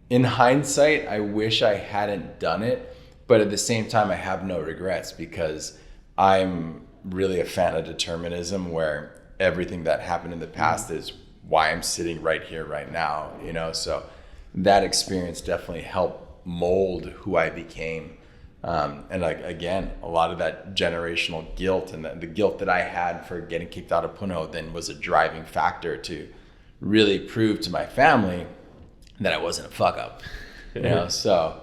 in hindsight, I wish I hadn't done it. But at the same time, I have no regrets, because I'm really a fan of determinism, where everything that happened in the past is why I'm sitting right here, right now, you know? So that experience definitely helped mold who I became. And like, again, a lot of that generational guilt and the guilt that I had for getting kicked out of Punahou then was a driving factor to really prove to my family that I wasn't a fuck up, you know? So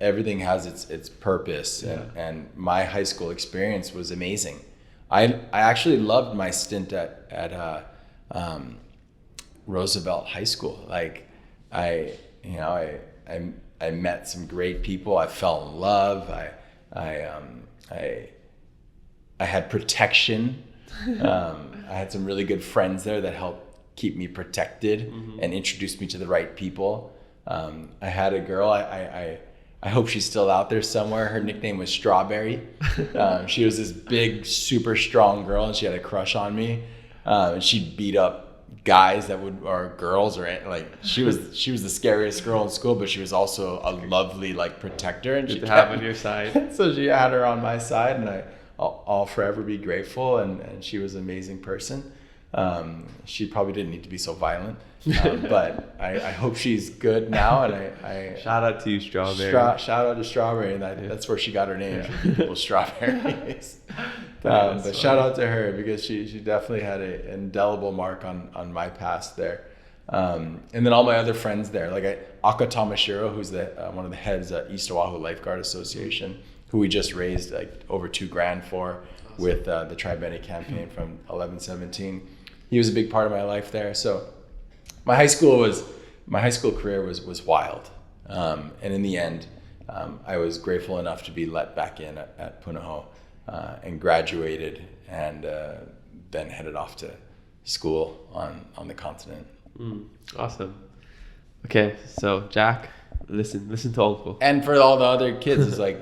everything has its purpose. And my high school experience was amazing. I actually loved my stint at Roosevelt High School. Like, I met some great people. I fell in love. I had protection. I had some really good friends there that helped keep me protected and introduced me to the right people. I had a girl. I hope she's still out there somewhere. Her nickname was Strawberry. She was this big, super strong girl, and she had a crush on me. And she'd beat up guys or girls, or like, she was the scariest girl in school, but she was also a lovely, like, protector, and she have on your side. So she had her on my side, and I'll forever be grateful. And she was an amazing person. She probably didn't need to be so violent, but I hope she's good now. And I shout out to you, Strawberry. Shout out to Strawberry, and that's where she got her name. People Strawberries. But shout out to her, because she definitely had an indelible mark on my past there. And then all my other friends there, like Aka Tamashiro, who's one of the heads at East Oahu Lifeguard Association, who we just raised like over $2,000 for with the Tri Bene campaign from 11-17. He was a big part of my life there. So my high school career was wild. And in the end, I was grateful enough to be let back in at Punahou, and graduated, and then headed off to school on the continent. Awesome. Okay, so Jack, listen to Uncle. And for all the other kids, it's like,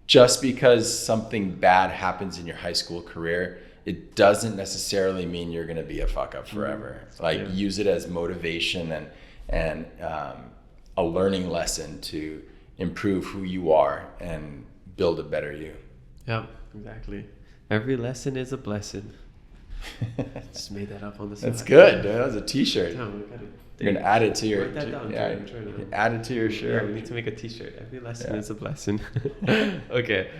just because something bad happens in your high school career, it doesn't necessarily mean you're going to be a fuck up forever. Use it as motivation and a learning lesson to improve who you are and build a better you. Yeah, exactly. Every lesson is a blessing. Just made that up on the side. That's good, dude. That was a t-shirt. Yeah, you're going to add it to your... Write that down. Add it to your shirt. Yeah, we need to make a t-shirt. Every lesson is a blessing. Okay.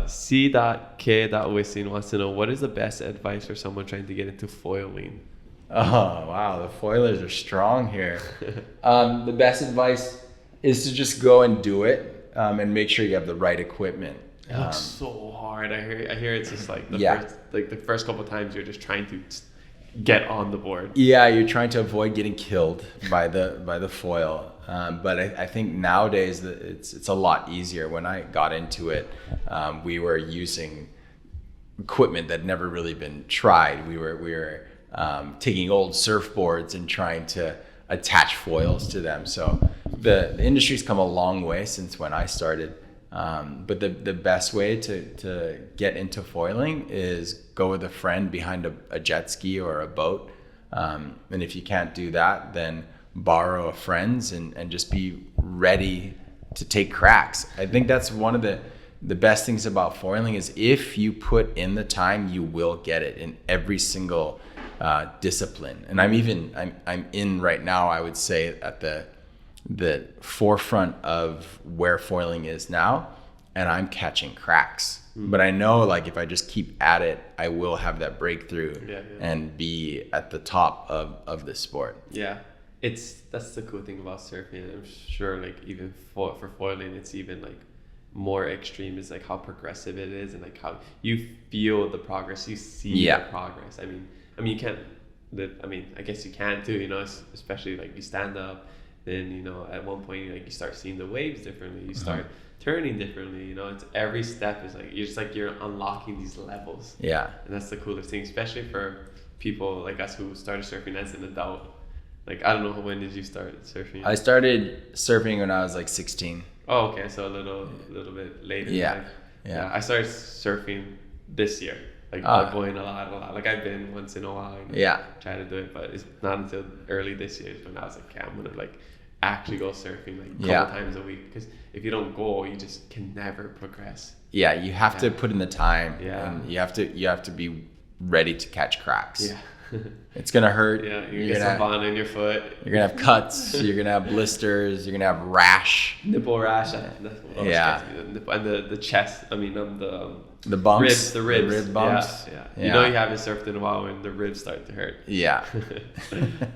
C.K.Wisin wants to know, what is the best advice for someone trying to get into foiling? Oh, wow. The foilers are strong here. The best advice is to just go and do it, and make sure you have the right equipment. It looks so hard. I hear it's just like the first couple of times you're just trying to get on the board. Yeah, you're trying to avoid getting killed by the foil. But I think nowadays it's a lot easier. When I got into it, we were using equipment that never really been tried. We were taking old surfboards and trying to attach foils to them. So the industry's come a long way since when I started. But the best way to get into foiling is go with a friend behind a jet ski or a boat. And if you can't do that, then borrow a friend's and just be ready to take cracks. I think that's one of the best things about foiling is if you put in the time, you will get it in every single discipline. And I'm in right now, I would say, at the forefront of where foiling is now, and I'm catching cracks. But I know, like, if I just keep at it, I will have that breakthrough and be at the top of the sport. Yeah, that's the cool thing about surfing. I'm sure, like, even for foiling, it's even like more extreme, is like how progressive it is, and like how you feel the progress, you see the progress. I mean you can't. I guess you can too. You know, especially like you stand up, then, you know, at one point, like, you start seeing the waves differently. You start turning differently. You know, it's every step is like you're unlocking these levels. Yeah, and that's the coolest thing, especially for people like us who started surfing as an adult. Like, I don't know, when did you start surfing? I started surfing when I was like 16. Oh, okay, so a little bit later. Yeah. I started surfing this year. Like, going a lot. Like, I've been once in a while. Try to do it, but it's not until early this year when I was like, I'm gonna like actually go surfing like a couple times a week, because if you don't go, you just can never progress. Yeah, you have to put in the time. Yeah, and you have to be ready to catch cracks. Yeah. It's gonna hurt. Yeah, you're gonna get some fun in your foot. You're gonna have cuts. You're gonna have blisters. You're gonna have rash. Nipple rash. And the chest. I mean, the bumps. The ribs. The rib bumps. Yeah. You know, you haven't surfed in a while when the ribs start to hurt. Yeah.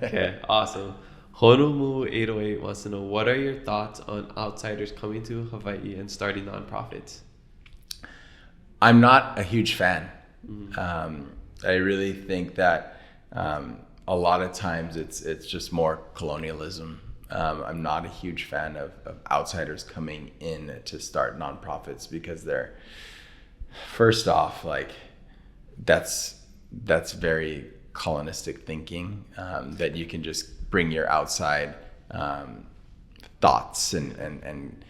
Okay. Awesome. Honomu808 wants to know, what are your thoughts on outsiders coming to Hawaii and starting nonprofits? I'm not a huge fan. I really think that a lot of times it's just more colonialism. I'm not a huge fan of outsiders coming in to start nonprofits, because they're, first off, like, that's very colonistic thinking, that you can just bring your outside thoughts and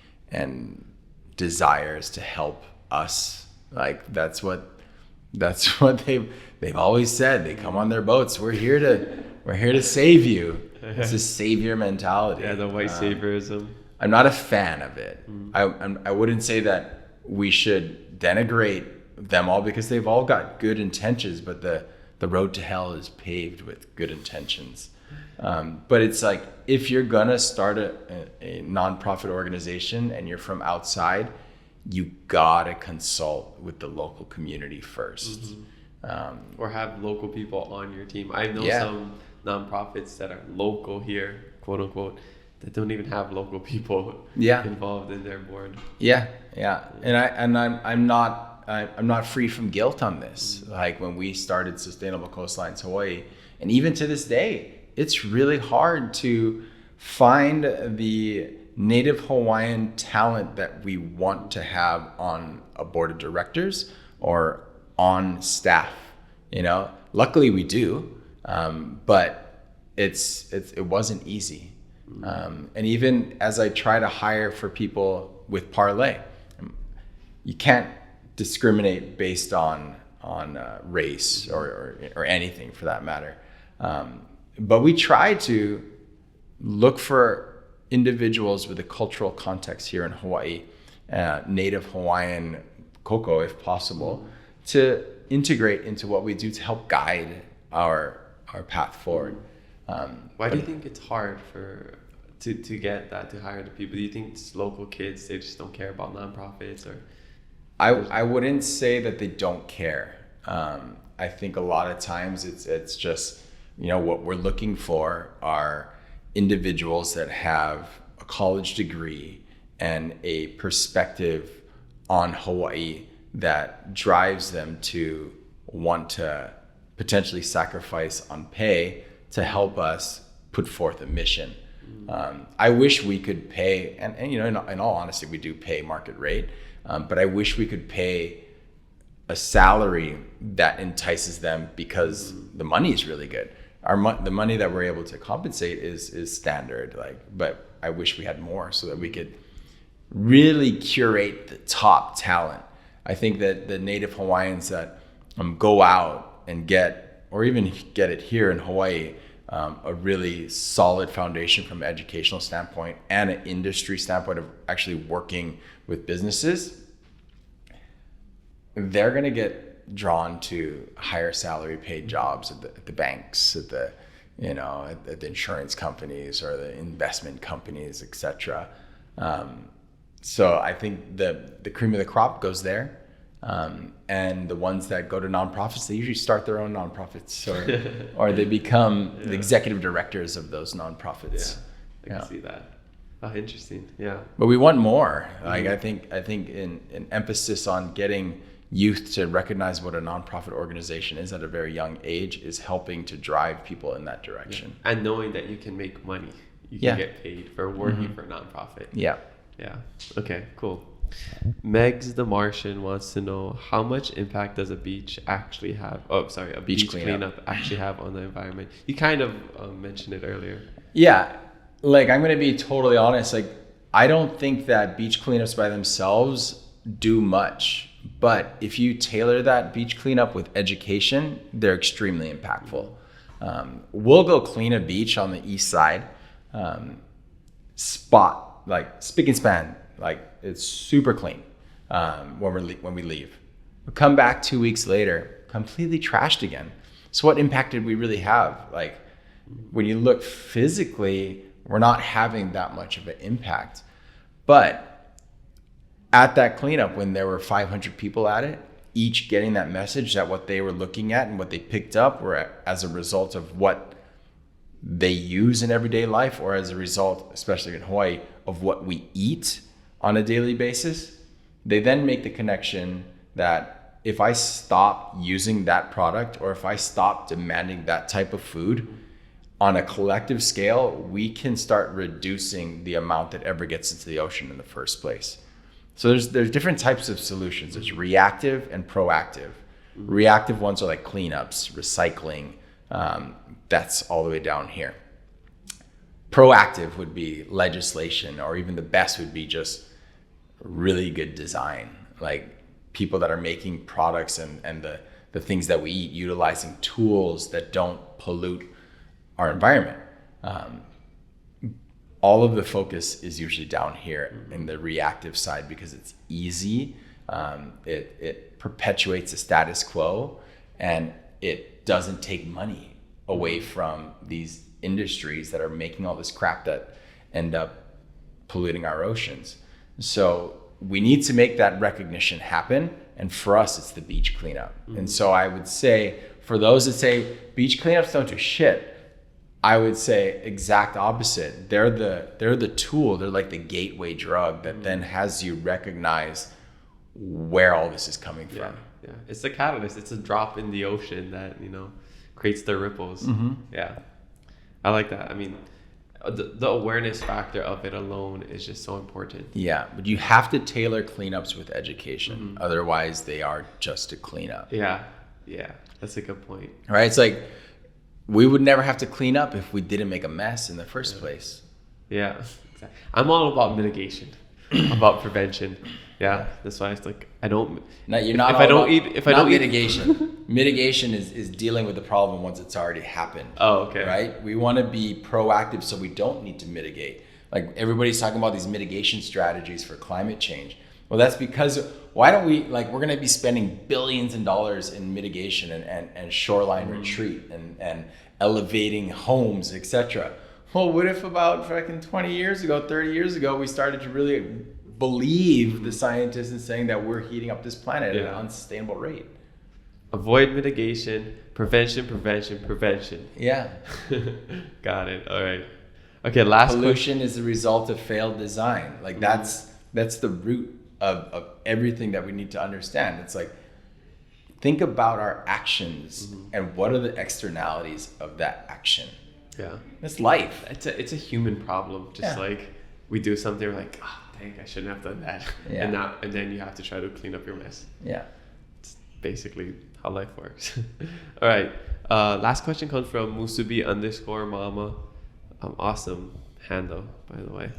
desires to help us. Like, that's what they've always said. They come on their boats. We're here to save you. It's a savior mentality. Yeah, the white saviorism. I'm not a fan of it. I wouldn't say that we should denigrate them all, because they've all got good intentions, but the road to hell is paved with good intentions. But it's like, if you're gonna start a nonprofit organization and you're from outside, you gotta consult with the local community first. Or have local people on your team. I know some nonprofits that are local here, quote unquote, that don't even have local people involved in their board. And I'm not free from guilt on this. Like, when we started Sustainable Coastlines Hawaii, and even to this day, it's really hard to find the Native Hawaiian talent that we want to have on a board of directors or on staff. You know, luckily we do, but it wasn't easy. And even as I try to hire for people with Parlay, you can't discriminate based on race or anything for that matter. But we try to look for individuals with a cultural context here in Hawaii, Native Hawaiian koko if possible, to integrate into what we do to help guide our path forward. Why do you think it's hard to get that, to hire the people? Do you think it's local kids, they just don't care about nonprofits? Or I wouldn't say that they don't care. I think a lot of times it's just, you know, what we're looking for are individuals that have a college degree and a perspective on Hawaii that drives them to want to potentially sacrifice on pay to help us put forth a mission. I wish we could pay, and you know, in all honesty, we do pay market rate, but I wish we could pay a salary that entices them, because the money is really good. The money that we're able to compensate is standard, but I wish we had more so that we could really curate the top talent. I think that the Native Hawaiians that go out and get it here in Hawaii, a really solid foundation from an educational standpoint and an industry standpoint of actually working with businesses, they're going to get drawn to higher salary paid jobs at the banks, at the, at the insurance companies or the investment companies, etc. So I think the cream of the crop goes there. And the ones that go to nonprofits, they usually start their own nonprofits, or they become the executive directors of those nonprofits. Yeah, I can see that. Oh, interesting. Yeah. But we want more. Like I think an emphasis on getting youth to recognize what a nonprofit organization is at a very young age is helping to drive people in that direction. Yeah. And knowing that you can make money, you can get paid for working for a nonprofit. Yeah. Yeah. Okay, cool. Megs the Martian wants to know, how much impact does a beach actually have? Oh, sorry, a beach cleanup actually have on the environment? You kind of mentioned it earlier. Yeah, like I'm going to be totally honest. Like I don't think that beach cleanups by themselves do much, but if you tailor that beach cleanup with education, they're extremely impactful. We'll go clean a beach on the east side, spot like spick and span. Like it's super clean when we leave. We come back 2 weeks later, completely trashed again. So what impact did we really have? Like when you look physically, we're not having that much of an impact. But at that cleanup, when there were 500 people at it, each getting that message that what they were looking at and what they picked up were as a result of what they use in everyday life, or as a result, especially in Hawaii, of what we eat on a daily basis, they then make the connection that if I stop using that product, or if I stop demanding that type of food, on a collective scale, we can start reducing the amount that ever gets into the ocean in the first place. So there's different types of solutions. There's reactive and proactive. Reactive ones are like cleanups, recycling. That's all the way down here. Proactive would be legislation, or even the best would be just really good design, like people that are making products and the things that we eat, utilizing tools that don't pollute our environment. All of the focus is usually down here in the reactive side because it's easy. It perpetuates the status quo, and it doesn't take money away from these industries that are making all this crap that end up polluting our oceans. So we need to make that recognition happen. And for us, it's the beach cleanup. And so I would say, for those that say beach cleanups don't do shit, I would say exact opposite. They're the tool. They're like the gateway drug that then has you recognize where all this is coming from. Yeah. It's the catalyst. It's a drop in the ocean that, creates the ripples. Yeah. I like that. I mean, the awareness factor of it alone is just so important. Yeah, but you have to tailor cleanups with education. Otherwise, they are just a cleanup. Yeah, that's a good point. Right? It's like we would never have to clean up if we didn't make a mess in the first place. Yeah, exactly. I'm all about mitigation, about prevention. Yeah, that's why it's like I don't. No, you're not. If I don't eat mitigation. Mitigation is dealing with the problem once it's already happened. Oh, okay. Right? We want to be proactive so we don't need to mitigate. Like everybody's talking about these mitigation strategies for climate change. Well, that's because why don't we, like, we're going to be spending billions of dollars in mitigation and shoreline retreat and elevating homes, etc. Well, what if about fucking 20 years ago, 30 years ago, we started to really believe the scientists in saying that we're heating up this planet at an unsustainable rate? Avoid mitigation, prevention. Yeah. Got it. All right. Okay, last pollution is the result of failed design. Like that's the root of everything that we need to understand. It's like, think about our actions and what are the externalities of that action. Yeah. It's life. It's a human problem. Just like we do something, we're like, dang, I shouldn't have done that. Yeah. And then you have to try to clean up your mess. Yeah. It's basically how life works. All right. Last question comes from Musubi_Mama. Awesome handle, by the way.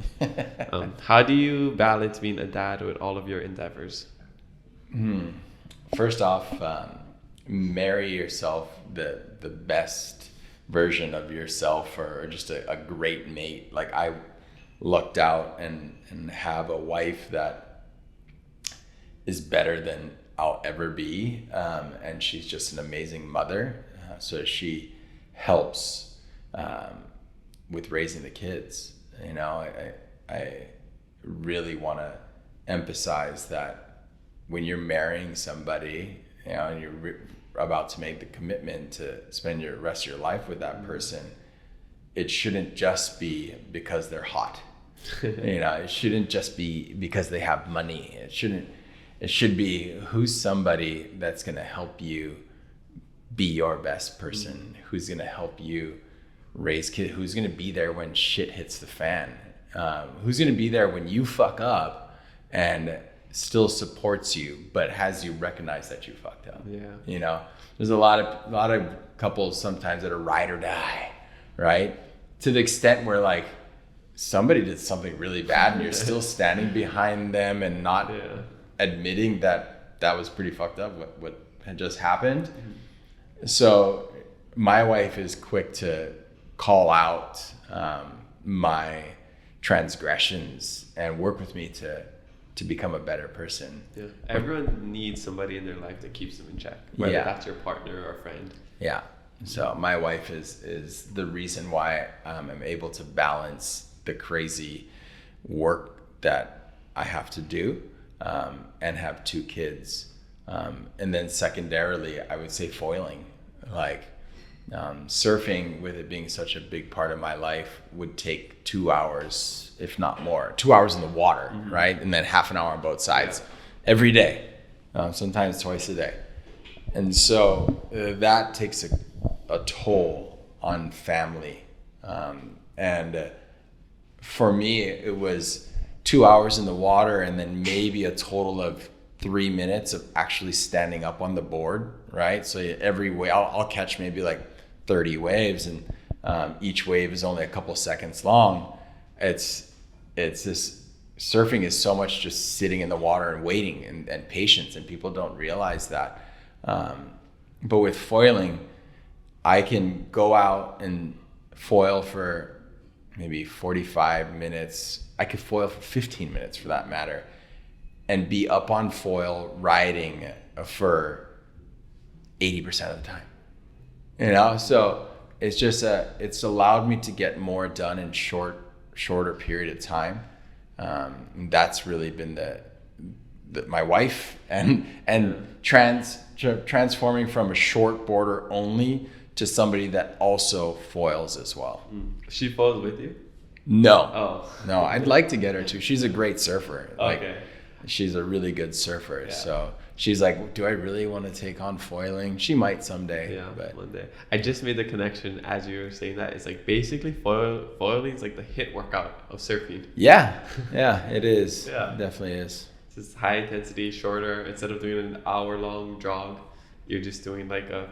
How do you balance being a dad with all of your endeavors? First off, marry yourself the best version of yourself, or just a great mate. Like I lucked out and have a wife that is better than I'll ever be. And she's just an amazing mother. So she helps with raising the kids. You know, I really want to emphasize that when you're marrying somebody, you know, and you're about to make the commitment to spend your rest of your life with that person, it shouldn't just be because they're hot. You know, it shouldn't just be because they have money. It should be who's somebody that's going to help you be your best person, who's going to help you raise kids, who's going to be there when shit hits the fan, who's going to be there when you fuck up and still supports you, but has you recognize that you fucked up. Yeah. You know, there's a lot of couples sometimes that are ride or die, right? To the extent where like somebody did something really bad and you're still standing behind them and not admitting that was pretty fucked up, what had just happened. So my wife is quick to call out my transgressions and work with me to become a better person. Yeah. Everyone needs somebody in their life that keeps them in check, whether that's your partner or friend. Yeah. So my wife is the reason why I'm able to balance the crazy work that I have to do and have 2 kids. And then secondarily, I would say foiling. Like surfing, with it being such a big part of my life, would take 2 hours, if not more. 2 hours in the water, right? And then half an hour on both sides every day, sometimes twice a day. And so that takes a toll on family. And for me, it was 2 hours in the water and then maybe a total of 3 minutes of actually standing up on the board, right? So every wave, I'll catch maybe like 30 waves, and each wave is only a couple seconds long. It's this, surfing is so much just sitting in the water and waiting and patience, and people don't realize that. But with foiling, I can go out and foil for maybe 45 minutes. I could foil for 15 minutes for that matter, and be up on foil riding for 80% of the time. You know, so it's just it's allowed me to get more done in shorter period of time. That's really been my wife and transforming from a short boarder only to somebody that also foils as well. She foils with you? No. No, I'd like to get her to. She's a great surfer. Okay. She's a really good surfer. Yeah. So she's like, do I really want to take on foiling? She might someday. Yeah, but one day. I just made the connection as you were saying that. It's like basically foiling is like the HIIT workout of surfing. Yeah, it is. Yeah. It definitely is. It's just high intensity, shorter. Instead of doing an hour-long jog, you're just doing like a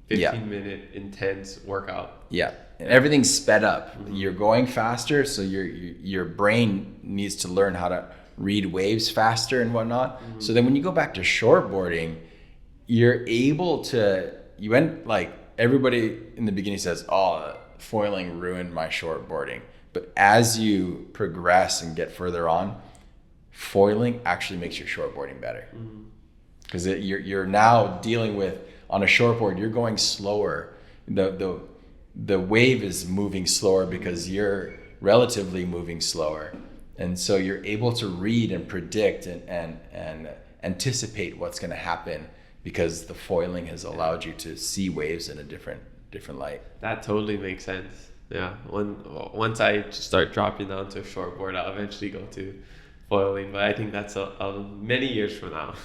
15-minute intense workout. Yeah. And everything's sped up. You're going faster, so your brain needs to learn how to read waves faster and whatnot. So then when you go back to shortboarding, you're able to, everybody in the beginning says, foiling ruined my shortboarding. But as you progress and get further on, foiling actually makes your shortboarding better. Because you're now dealing with, on a shortboard, you're going slower. The wave is moving slower because you're relatively moving slower. And so you're able to read and predict and anticipate what's going to happen because the foiling has allowed you to see waves in a different light. That totally makes sense. Yeah. Once I start dropping down to a shortboard, I'll eventually go to foiling, but I think that's many years from now.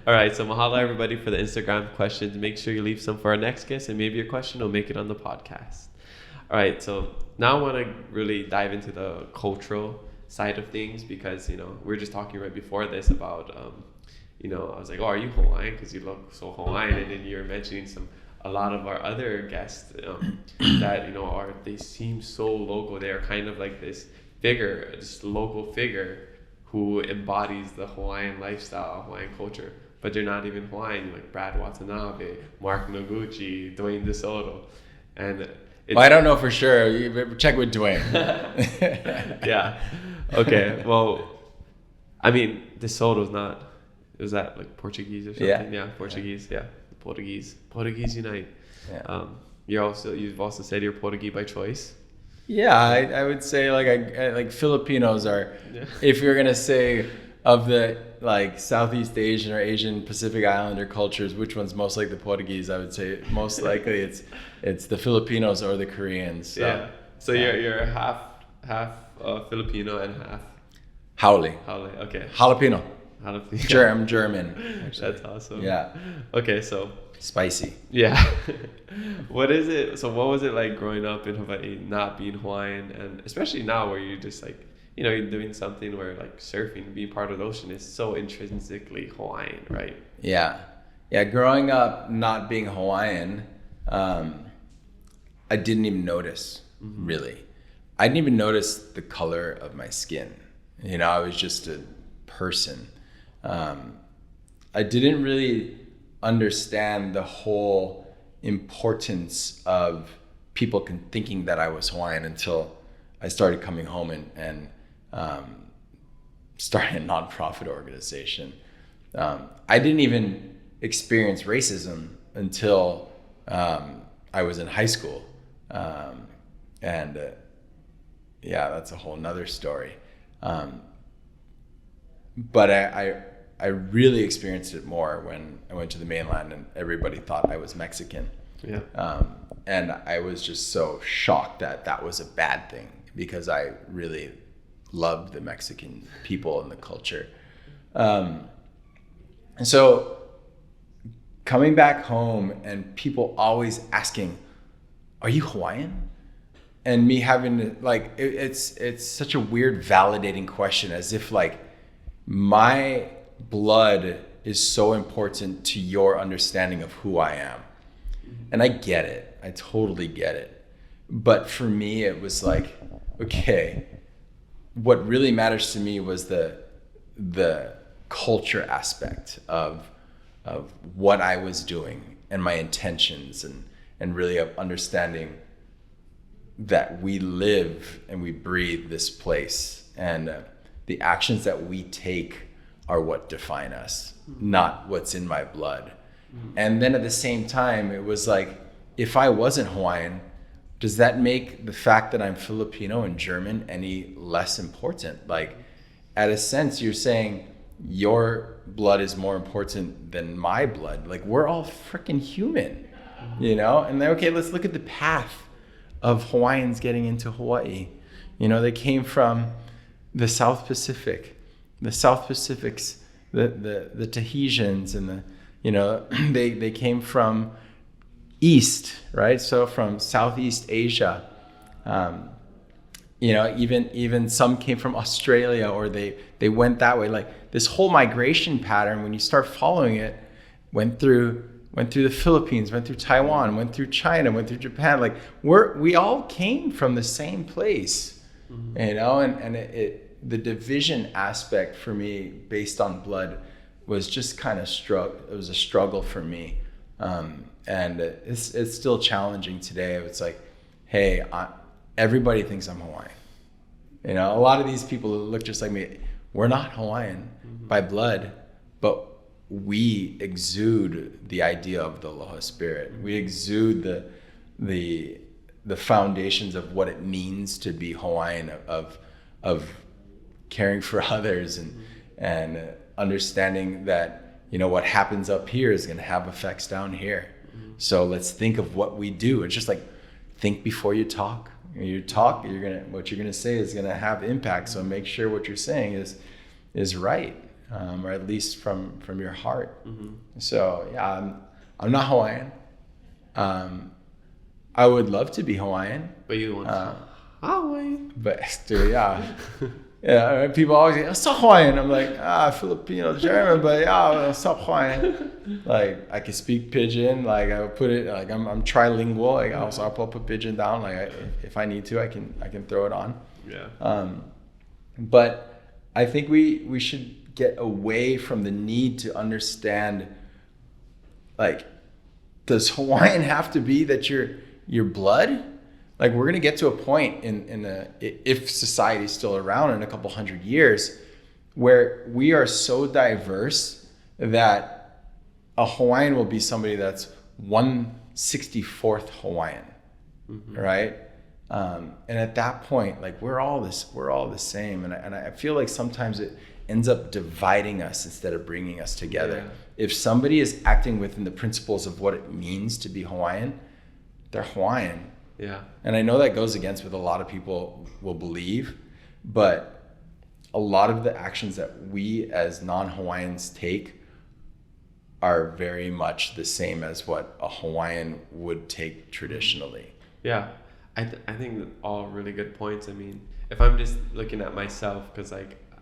All right. So mahalo everybody for the Instagram questions. Make sure you leave some for our next guest, and maybe your question will make it on the podcast. All right, so now I want to really dive into the cultural side of things because, we were just talking right before this about, I was like, are you Hawaiian? Because you look so Hawaiian. And then you were mentioning a lot of our other guests that, they seem so local. They're kind of like this local figure who embodies the Hawaiian lifestyle, Hawaiian culture. But they're not even Hawaiian, like Brad Watanabe, Mark Noguchi, Dwayne DeSoto. And I don't know for sure. You check with Dwayne. Yeah. Okay. Well, I mean, DeSoto's not is that like Portuguese or something? Yeah, Portuguese. Yeah, Portuguese unite. Yeah. You've also said you're Portuguese by choice. Yeah, I would say like Filipinos are, if you're gonna say of the like Southeast Asian or Asian Pacific Islander cultures, which one's most like the Portuguese, I would say most likely it's the Filipinos or the Koreans. So, yeah. So you're half Filipino and half Haole. Okay. Jalapeno. Jalapeno. German. Actually. That's awesome. Yeah. Okay, so spicy. Yeah. What is it? So what was it like growing up in Hawaii, not being Hawaiian, and especially now where you're just like, you're doing something where like surfing, being part of the ocean is so intrinsically Hawaiian, right? Yeah. Yeah. Growing up not being Hawaiian, I didn't even notice, really. I didn't even notice the color of my skin. I was just a person. I didn't really understand the whole importance of people thinking that I was Hawaiian until I started coming home and starting a nonprofit organization. I didn't even experience racism until I was in high school. Yeah, that's a whole nother story. But I really experienced it more when I went to the mainland and everybody thought I was Mexican. Yeah. And I was just so shocked that was a bad thing because I really loved the Mexican people and the culture. And so coming back home and people always asking, "Are you Hawaiian?" And me having to, like, it's such a weird validating question, as if like my blood is so important to your understanding of who I am. And I get it. I totally get it. But for me, it was like, okay, what really matters to me was the culture aspect of what I was doing and my intentions and really of understanding that we live and we breathe this place, and the actions that we take are what define us, not what's in my blood. And then at the same time, it was like, if I wasn't Hawaiian, does that make the fact that I'm Filipino and German any less important? Like, at a sense, you're saying your blood is more important than my blood. Like, we're all freaking human, And then, okay, let's look at the path of Hawaiians getting into Hawaii. They came from the South Pacific, the Tahitians, and they came from east, right? So from Southeast Asia, even some came from Australia, or they went that way. Like, this whole migration pattern, when you start following it, went through the Philippines, went through Taiwan, went through China, went through Japan. Like, we all came from the same place, and the division aspect for me based on blood was just kind of it was a struggle for me. And it's still challenging today. It's like, hey, everybody thinks I'm Hawaiian. A lot of these people who look just like me, we're not Hawaiian by blood, but we exude the idea of the Aloha spirit. We exude the foundations of what it means to be Hawaiian, of caring for others and understanding that what happens up here is going to have effects down here. So let's think of what we do. It's just like, think before you talk. When you talk, what you're gonna say is gonna have impact. So make sure what you're saying is right, or at least from your heart. So yeah, I'm not Hawaiian. I would love to be Hawaiian. But you want to Hawaiian. But dude, yeah. Yeah, people always say, "So Hawaiian." I'm like, Filipino, German, but yeah, so Hawaiian. Like, I can speak Pidgin. Like, I would put it, like, I'm trilingual. Like, I'll put Pidgin down. Like, if I need to, I can throw it on. Yeah. But I think we should get away from the need to understand, like, does Hawaiian have to be that your blood? Like, we're gonna get to a point if society's still around in a couple hundred years, where we are so diverse that a Hawaiian will be somebody that's 1/64th Hawaiian, right? And at that point, like we're all the same. And I feel like sometimes it ends up dividing us instead of bringing us together. Yeah. If somebody is acting within the principles of what it means to be Hawaiian, they're Hawaiian. Yeah. And I know that goes against what a lot of people will believe, but a lot of the actions that we as non-Hawaiians take are very much the same as what a Hawaiian would take traditionally. Yeah. I think that all really good points. I mean, if I'm just looking at myself, because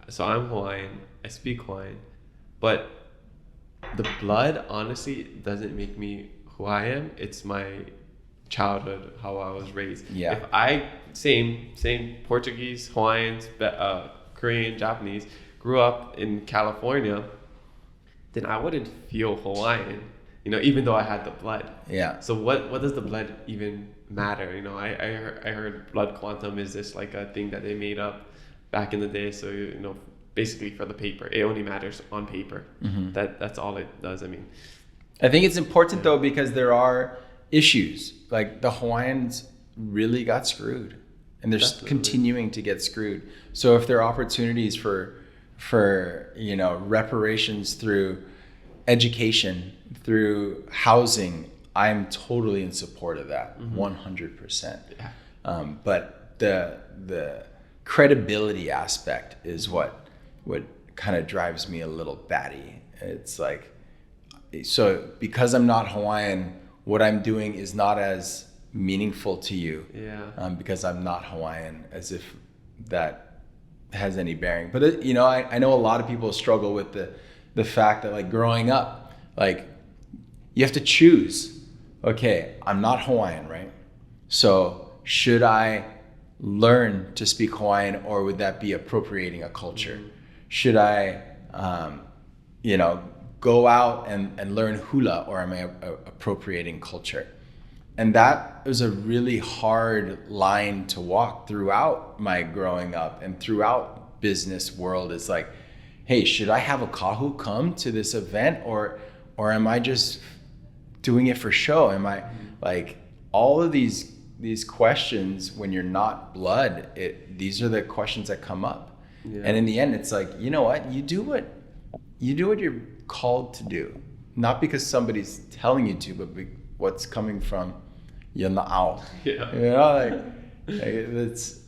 so I'm Hawaiian, I speak Hawaiian, but the blood honestly doesn't make me who I am. It's my childhood, how I was raised. Yeah. If I same Portuguese, Hawaiians, Korean, Japanese, grew up in California, then I wouldn't feel Hawaiian, even though I had the blood. Yeah. So what does the blood even matter? I heard blood quantum is this like a thing that they made up back in the day. So basically for the paper, it only matters on paper. That's all it does. I mean, I think it's important though, because there are issues. Like the Hawaiians really got screwed, and they're continuing to get screwed. So if there are opportunities for reparations through education, through housing, I'm totally in support of that, 100%. Yeah. But the credibility aspect is what kind of drives me a little batty. It's like, so because I'm not Hawaiian, what I'm doing is not as meaningful to you. Yeah. Because I'm not Hawaiian, as if that has any bearing. But I know a lot of people struggle with the fact that like growing up, like you have to choose. Okay, I'm not Hawaiian, right? So should I learn to speak Hawaiian, or would that be appropriating a culture? Should I, go out and learn hula, or am I appropriating culture? And that was a really hard line to walk throughout my growing up and throughout business world. It's like, hey, should I have a kahu come to this event, or am I just doing it for show? Am I like all of these questions when you're not blood? These are the questions that come up. Yeah. And in the end, it's like, you know what? You do what you're called to do, not because somebody's telling you to, but what's coming from your na'au. Yeah. It's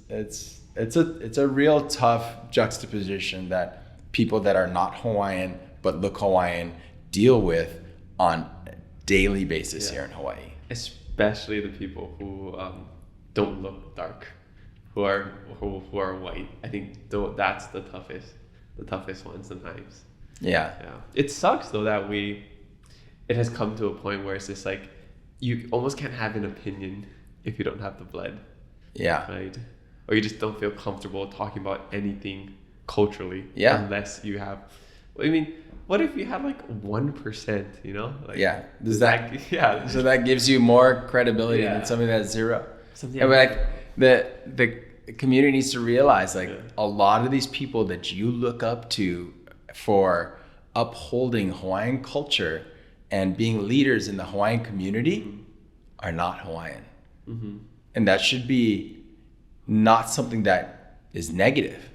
a real tough juxtaposition that people that are not Hawaiian but look Hawaiian deal with on a daily basis here in Hawaii. Especially the people who don't look dark, who are white. I think that's the toughest one sometimes. Yeah. It sucks though that it has come to a point where it's just like you almost can't have an opinion if you don't have the blood. Yeah. Right. Or you just don't feel comfortable talking about anything culturally. Yeah. Unless you have. I mean, what if you had like 1%? Like, yeah. Does that? Yeah. So that gives you more credibility than something that's zero. And like the community needs to realize, like a lot of these people that you look up to for upholding Hawaiian culture and being leaders in the Hawaiian community are not Hawaiian. And that should be not something that is negative,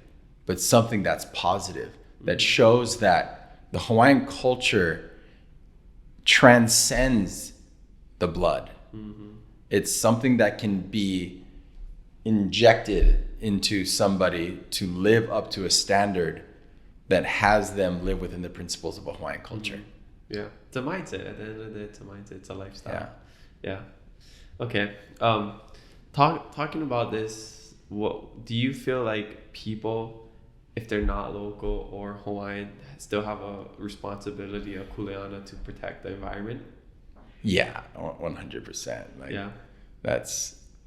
but something that's positive, that shows that the Hawaiian culture transcends the blood. It's something that can be injected into somebody to live up to a standard that has them live within the principles of a Hawaiian culture. Yeah, it's a mindset. At the end of the day, it's a mindset. It's a lifestyle. Yeah. Okay. Talking about this, what do you feel like people, if they're not local or Hawaiian, still have a responsibility, a kuleana, to protect the environment? Yeah, 100%. Like, yeah.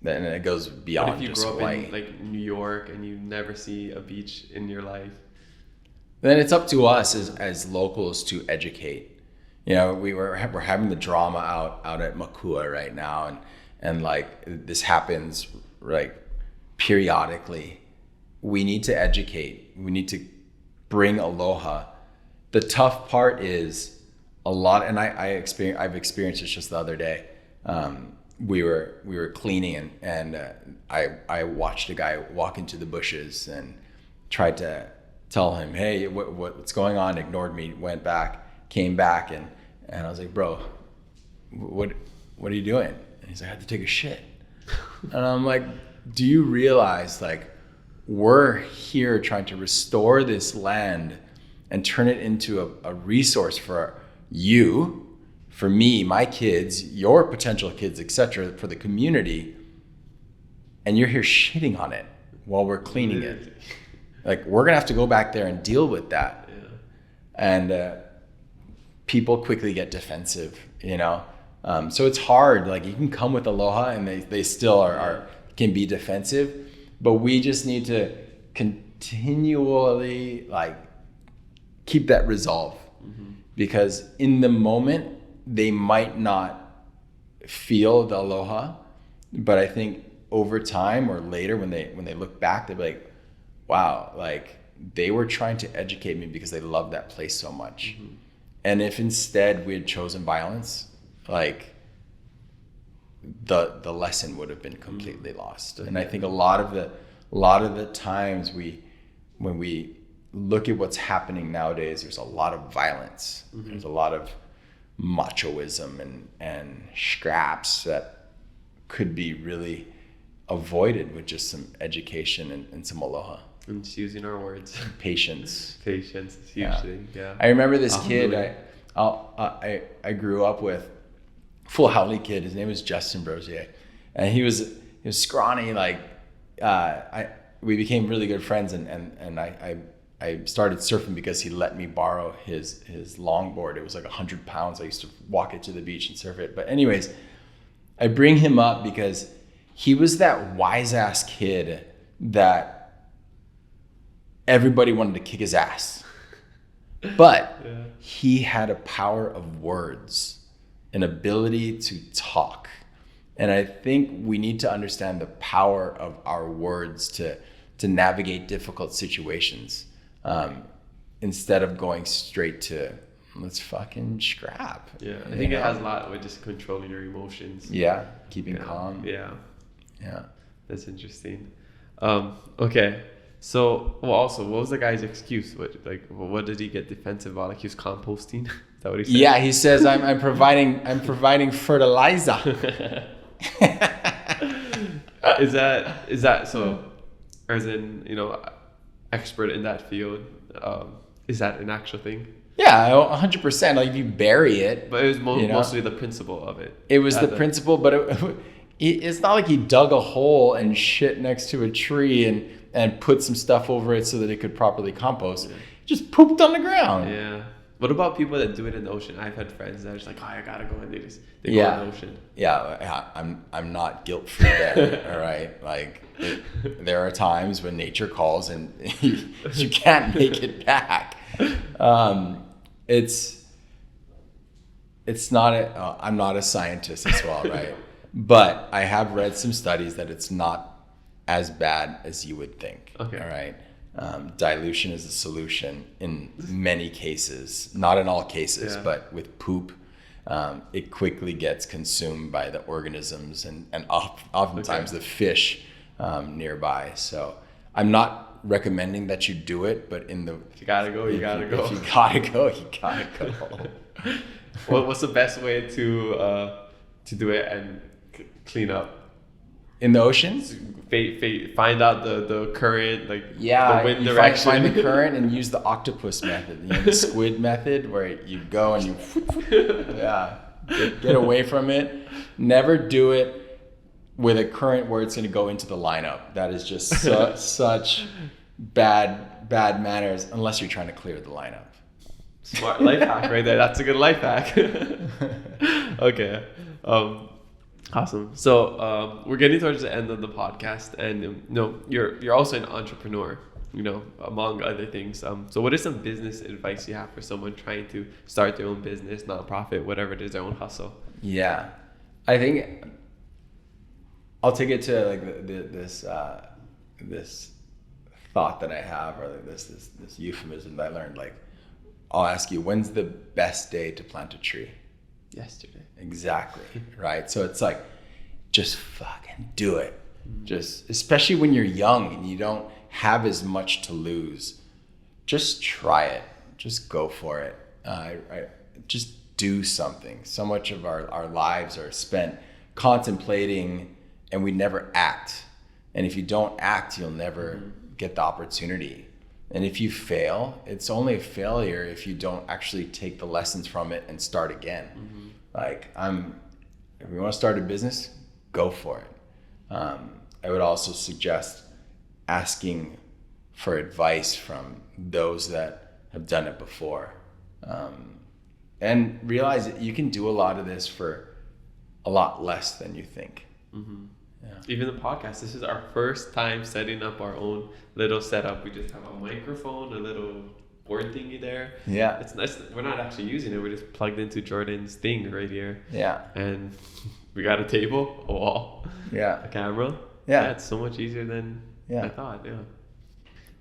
And it goes beyond. What if you just grow up Hawaii. in like New York and you never see a beach in your life? Then it's up to us as locals to educate. We're having the drama out at Makua right now, and like this happens like periodically. We need to educate. We need to bring aloha the tough part is a lot, and I've experienced this just the other day. We were cleaning and I watched a guy walk into the bushes and tried to tell him, hey, what's going on? Ignored me, went back, came back, and I was like, bro, what are you doing? And he's like, I had to take a shit. And I'm like, do you realize, like, we're here trying to restore this land and turn it into a resource for you, for me, my kids, your potential kids, etc., for the community, and you're here shitting on it while we're cleaning it. Like, we're gonna have to go back there and deal with that. Yeah. And people quickly get defensive, you know. So it's hard. Like, you can come with aloha and they still can be defensive, but we just need to continually, like, keep that resolve. Because in the moment they might not feel the aloha, but I think over time or later when they look back, they'll be like, wow, like, they were trying to educate me because they love that place so much. And if instead we had chosen violence, like, the lesson would have been completely lost. And I think a lot of the times when we look at what's happening nowadays, there's a lot of violence. There's a lot of machoism and scraps that could be really avoided with just some education and some aloha. And just using our words. Patience is huge thing. Yeah. I remember this kid I grew up with, full haole kid. His name was Justin Brosier, and he was scrawny. Like, we became really good friends, and I started surfing because he let me borrow his longboard. It was like 100 pounds. I used to walk it to the beach and surf it. But anyways, I bring him up because he was that wise ass kid that everybody wanted to kick his ass. But he had a power of words, an ability to talk. And I think we need to understand the power of our words to navigate difficult situations, instead of going straight to, let's fucking scrap. Yeah, I think it has a lot with just controlling your emotions. Yeah, keeping calm. Yeah. Yeah. That's interesting. Okay. So, also, what was the guy's excuse? What did he get defensive about? Like, he was composting? Is that what he said? Yeah, he says, I'm providing fertilizer. Is that so? As in, expert in that field. Is that an actual thing? Yeah, 100%. Like, if you bury it, but it was mostly the principle of it. It was the principle, but it's not like he dug a hole and shit next to a tree and put some stuff over it so that it could properly compost. Yeah. He just pooped on the ground. Yeah. What about people that do it in the ocean? I've had friends that are just like, I gotta go and do this. They go in the ocean. Yeah, I'm not guilt-free there. All right, like, there are times when nature calls and you can't make it back. It's not I'm not a scientist as well, right? But I have read some studies that it's not as bad as you would think. Okay. All right. Dilution is a solution in many cases, not in all cases, but with poop, it quickly gets consumed by the organisms and oftentimes the fish nearby. So I'm not recommending that you do it, but if you gotta go, you gotta go. If you gotta go, you gotta go. What's the best way to do it and clean up? In the oceans? Find out the current, the wind direction. Find the current and use the octopus method, the squid method, where you go and you get away from it. Never do it with a current where it's going to go into the lineup. That is just such bad manners, unless you're trying to clear the lineup. Smart life hack right there. That's a good life hack. Okay. Awesome. So we're getting towards the end of the podcast, and you're also an entrepreneur, among other things. So what is some business advice you have for someone trying to start their own business, nonprofit, whatever it is, their own hustle? Yeah, I think I'll take it to like this thought that I have, or like this euphemism that I learned. Like, I'll ask you, when's the best day to plant a tree? Yesterday. Exactly. Right. So it's like, just fucking do it. Just, especially when you're young and you don't have as much to lose, just try it. Just go for it. Just do something. So much of our lives are spent contemplating, and we never act. And if you don't act, you'll never get the opportunity. And if you fail, it's only a failure if you don't actually take the lessons from it and start again. Like, if you want to start a business, go for it. I would also suggest asking for advice from those that have done it before. And realize that you can do a lot of this for a lot less than you think. Yeah. Even the podcast, this is our first time setting up our own little setup. We just have a microphone, a little board thingy there. Yeah. It's nice. We're not actually using it. We're just plugged into Jordan's thing right here. Yeah. And we got a table, a wall, a camera. Yeah. It's so much easier than I thought. Yeah.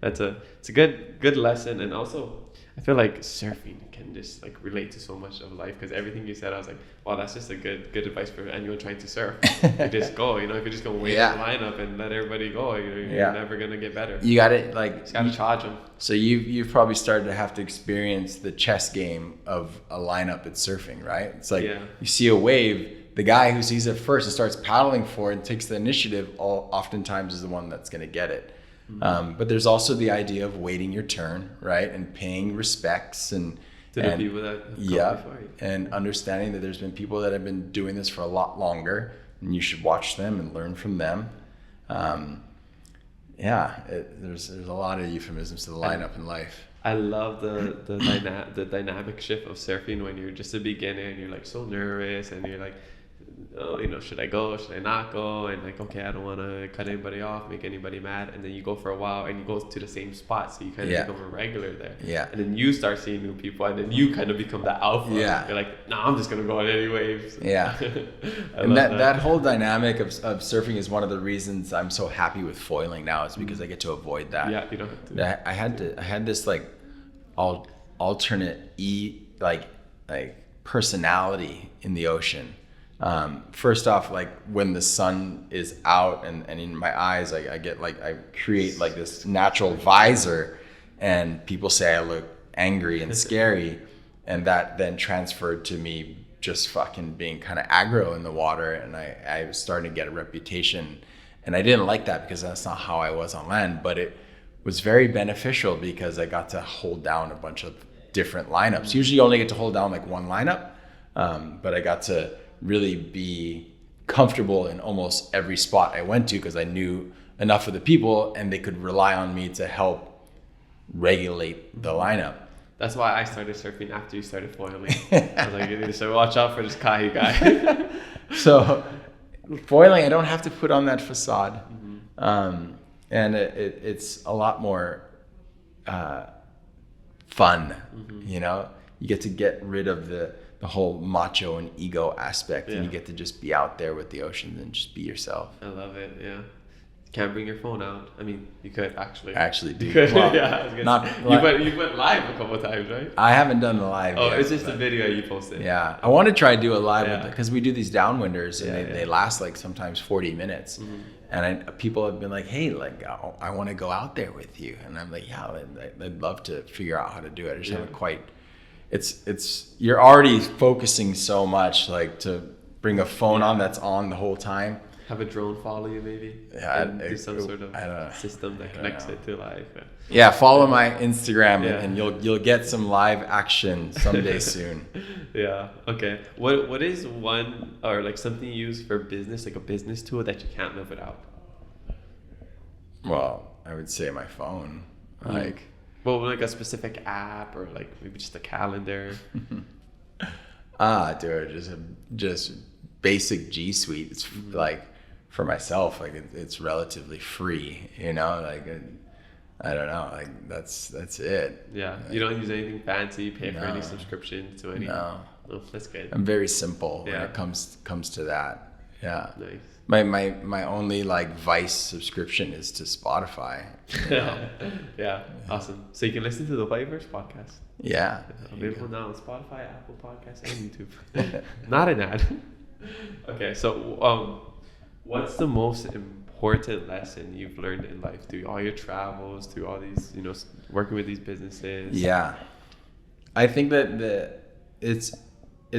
It's a good lesson. And also, I feel like surfing can just like relate to so much of life, because everything you said, I was like, wow, that's just a good advice for anyone trying to surf. You just go, if you're just gonna wait in the lineup and let everybody go, you're never gonna get better. You got it, like, just gotta charge them. So you've probably started to have to experience the chess game of a lineup at surfing, right? It's like you see a wave, the guy who sees it first and starts paddling for it and takes the initiative, oftentimes is the one that's gonna get it. But there's also the idea of waiting your turn, right, and paying respects and the people that have come before you. And understanding that there's been people that have been doing this for a lot longer, and you should watch them and learn from them. There's a lot of euphemisms to the lineup in life. I love the dynamic shift of surfing when you're just a beginner and you're like so nervous and you're like, oh, should I go? Should I not go? And like, okay, I don't want to cut anybody off, make anybody mad. And then you go for a while and you go to the same spot, so you kind of become a regular there. Yeah. And then you start seeing new people, and then you kind of become the alpha. Yeah. You're like, no, I'm just gonna go on any waves. Yeah. And that whole dynamic of surfing is one of the reasons I'm so happy with foiling now, is because I get to avoid that. Yeah, you don't have to. I had this like alternate personality in the ocean. First off, like when the sun is out and in my eyes, I create like this natural visor, and people say I look angry and scary, and that then transferred to me just fucking being kind of aggro in the water, and I was starting to get a reputation, and I didn't like that because that's not how I was on land, but it was very beneficial because I got to hold down a bunch of different lineups. Usually you only get to hold down like one lineup, but I got to really be comfortable in almost every spot I went to because I knew enough of the people and they could rely on me to help regulate the lineup. That's why I started surfing after you started foiling. I was like, you need to start, watch out for this Kahi guy. So foiling, I don't have to put on that facade. And it's a lot more fun, You get to get rid of the whole macho and ego aspect, and you get to just be out there with the ocean and just be yourself. I love it. Yeah. Can't bring your phone out. I mean, you could actually. Actually do. Well, you went live a couple of times, right? I haven't done the live yet. Oh, it's just a video you posted. Yeah. I want to try to do a live because we do these downwinders, and they last like sometimes 40 minutes. And people have been like, hey, like, I want to go out there with you. And I'm like, yeah, I'd love to figure out how to do it. I just haven't quite. It's you're already focusing so much, like to bring a phone on that's on the whole time. Have a drone follow you, maybe. Yeah, do some sort of system that connects it to live. Yeah, follow my Instagram and you'll get some live action someday soon. Yeah. Okay. What is one or like something you use for business, like a business tool that you can't live without? Well, I would say my phone. Well, like a specific app or like maybe just a calendar. Dude, just basic G Suite. It's like for myself, like it's relatively free, like I don't know, like that's it. Yeah, you don't use anything fancy, pay for any subscriptions to any. No, that's good. I'm very simple when it comes to that. Yeah. Nice. My only like Vice subscription is to Spotify. You know? Yeah, awesome. So you can listen to the Hawaiiverse podcast. Yeah. Available now on Spotify, Apple Podcasts, and YouTube. Not an ad. Okay, so what's the most important lesson you've learned in life through all your travels, through all these, working with these businesses? Yeah. I think that it's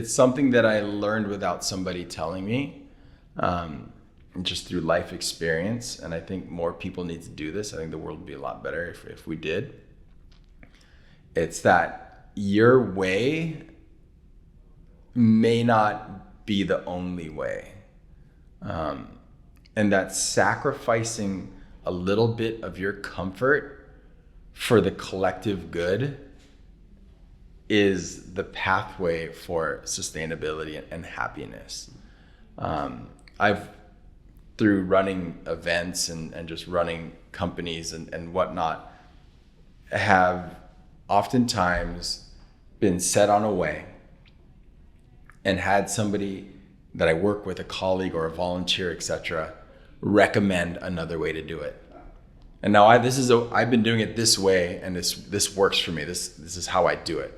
something that I learned without somebody telling me. Just through life experience, and I think more people need to do this. I think the world would be a lot better if we did. It's that your way may not be the only way, and that sacrificing a little bit of your comfort for the collective good is the pathway for sustainability and happiness. I've, through running events and just running companies and whatnot, have oftentimes been set on a way and had somebody that I work with, a colleague or a volunteer, etc., recommend another way to do it. And now I've been doing it this way, and this works for me. This is how I do it.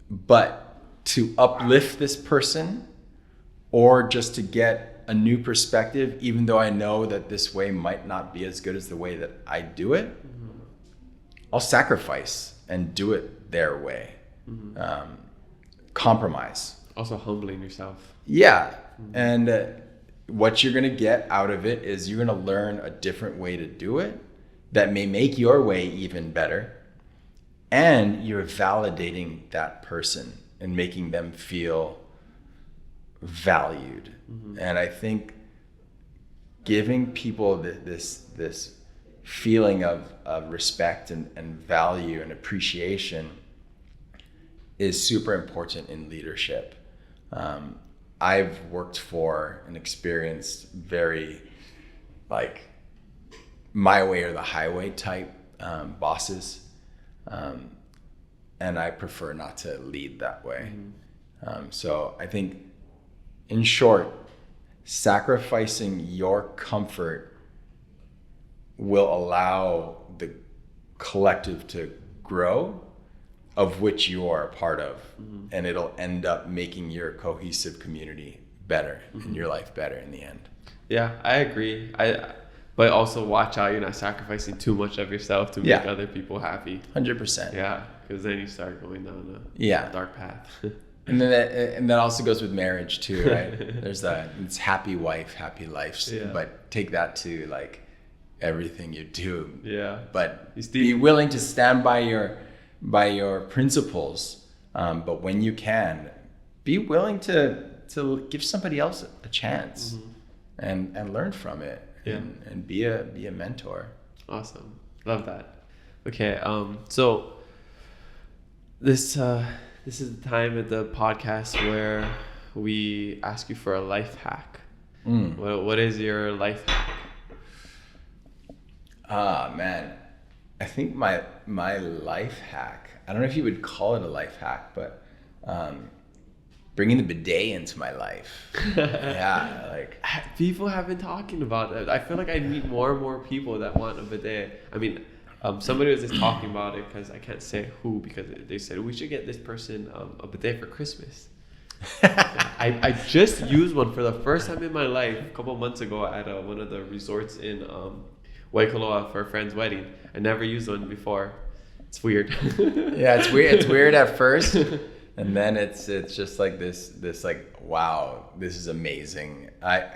But to uplift this person, or just to get a new perspective, even though I know that this way might not be as good as the way that I do it, I'll sacrifice and do it their way. Compromise. Also humbling yourself. Yeah. And what you're going to get out of it is you're going to learn a different way to do it that may make your way even better. And you're validating that person and making them feel valued. And I think giving people this feeling of respect and value and appreciation is super important in leadership. I've worked for and experienced very like my way or the highway type bosses, and I prefer not to lead that way. So I think, in short, sacrificing your comfort will allow the collective to grow, of which you are a part of. And it'll end up making your cohesive community better and your life better in the end. Yeah, I agree. But also watch out, you're not sacrificing too much of yourself to make other people happy. 100%. Yeah, because then you start going down a dark path. And then that also goes with marriage too, right? There's it's happy wife, happy life. But take that to like everything you do. Yeah. But be willing to stand by your principles. But when you can, be willing to give somebody else a chance and learn from it. And be a mentor. Awesome. Love that. Okay. So this is the time at the podcast where we ask you for a life hack. What is your life hack? Man, I think my life hack, I don't know if you would call it a life hack, but bringing the bidet into my life. Yeah, like people have been talking about it. I feel like I meet more and more people that want a bidet. I mean, somebody was just talking about it, because I can't say who, because they said we should get this person a bidet for Christmas. I just used one for the first time in my life a couple of months ago at one of the resorts in Waikoloa for a friend's wedding. I never used one before. It's weird. Yeah, it's weird. It's weird at first, and then it's just like this like, wow, this is amazing.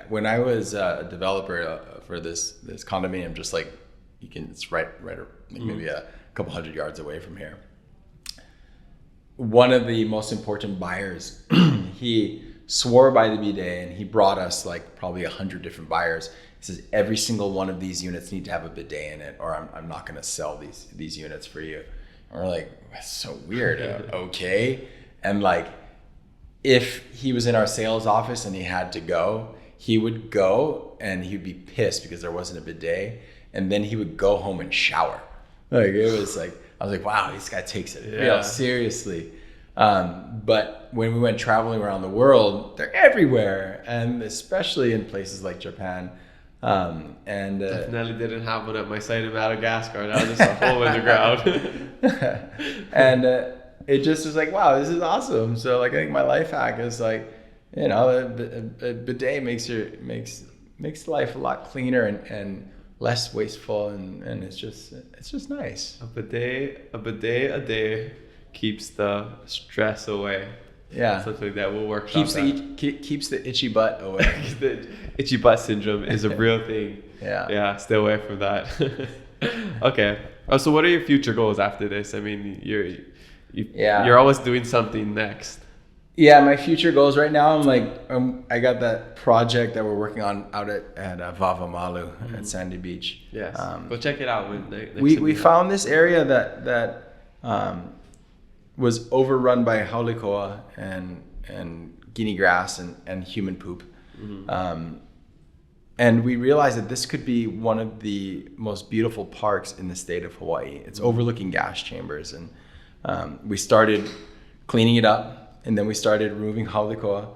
When I was a developer for this condominium, just like it's right maybe a couple 100 yards away from here. One of the most important buyers, he swore by the bidet, and he brought us like probably 100 different buyers. He says every single one of these units need to have a bidet in it, or I'm not going to sell these units for you. And we're like, that's so weird. Okay. And like, if he was in our sales office and he had to go, he would go and he'd be pissed because there wasn't a bidet, and then he would go home and shower. Like, it was like, I was like, wow, this guy takes it real seriously. But when we went traveling around the world, they're everywhere, and especially in places like Japan. Definitely didn't have one at my site in Madagascar. Now there's a hole in the ground. And it just was like, wow, this is awesome. So like, I think my life hack is like, you know, a bidet makes life a lot cleaner and less wasteful, and it's just nice. A bidet a day keeps the stress away. Yeah, something like that. We'll work. Keeps the itchy butt away. The itchy butt syndrome is a real thing. Yeah. Stay away from that. Okay. So what are your future goals after this? I mean, you're always doing something next. Yeah, my future goals right now, I got that project that we're working on out at Vavamalu at Sandy Beach. Yes, go check it out. We found this area that was overrun by haulikoa and guinea grass and human poop. And we realized that this could be one of the most beautiful parks in the state of Hawaii. It's overlooking gas chambers, and we started cleaning it up. And then we started removing haulikoa,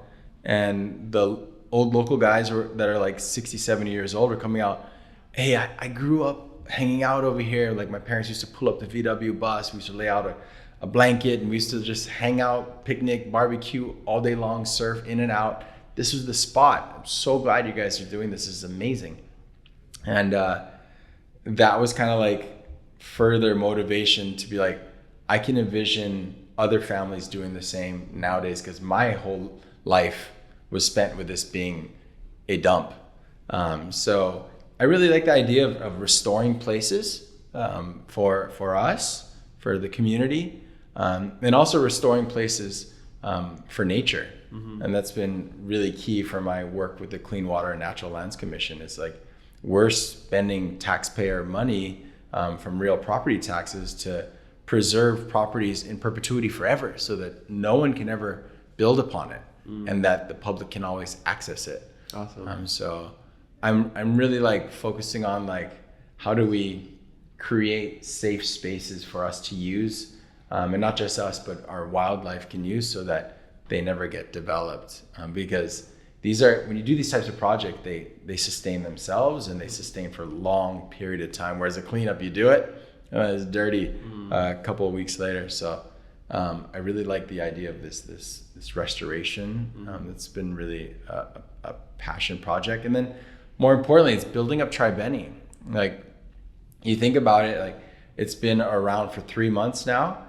and the old local guys that are like 60, 70 years old are coming out. Hey, I grew up hanging out over here. Like my parents used to pull up the VW bus. We used to lay out a blanket, and we used to just hang out, picnic, barbecue all day long, surf in and out. This was the spot. I'm so glad you guys are doing this. This is amazing. And that was kind of like further motivation to be like, I can envision other families doing the same nowadays, because my whole life was spent with this being a dump. So I really like the idea of restoring places for us, for the community, and also restoring places for nature. And that's been really key for my work with the Clean Water and Natural Lands Commission. It's like we're spending taxpayer money from real property taxes to preserve properties in perpetuity forever, so that no one can ever build upon it, and that the public can always access it. Awesome. So I'm really like focusing on like, how do we create safe spaces for us to use, and not just us, but our wildlife can use, so that they never get developed. Because these are, when you do these types of projects, they sustain themselves, and they sustain for a long period of time. Whereas a cleanup, you do it, it's dirty a couple of weeks later. So I really like the idea of this restoration. It's been really a passion project. And then more importantly, it's building up Tribeni. Like, you think about it, like, it's been around for 3 months now.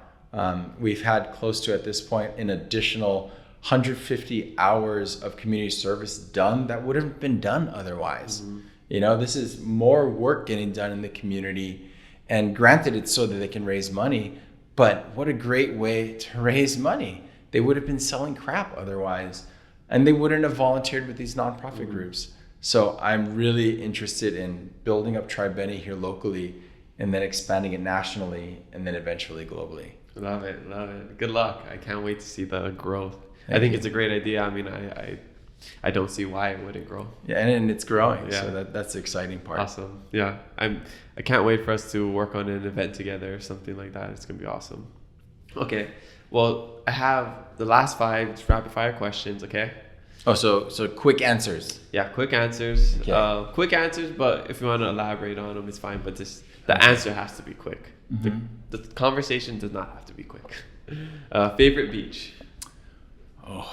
We've had close to, at this point, an additional 150 hours of community service done that would have been done otherwise. You know, this is more work getting done in the community. And granted, it's so that they can raise money, but what a great way to raise money. They would have been selling crap otherwise, and they wouldn't have volunteered with these nonprofit groups. So I'm really interested in building up Tribeni here locally, and then expanding it nationally, and then eventually globally. Love it. Good luck. I can't wait to see the growth. I think it's a great idea. I mean, I don't see why it wouldn't grow. Yeah, and it's growing. Yeah. So that's the exciting part. Awesome. Yeah, I can't wait for us to work on an event together or something like that. It's gonna be awesome. Okay, well, I have the last 5 rapid fire questions. Okay. Oh, so quick answers. Yeah, quick answers. Okay. Quick answers, but if you want to elaborate on them, it's fine. But the answer has to be quick. The conversation does not have to be quick. Favorite beach? Oh,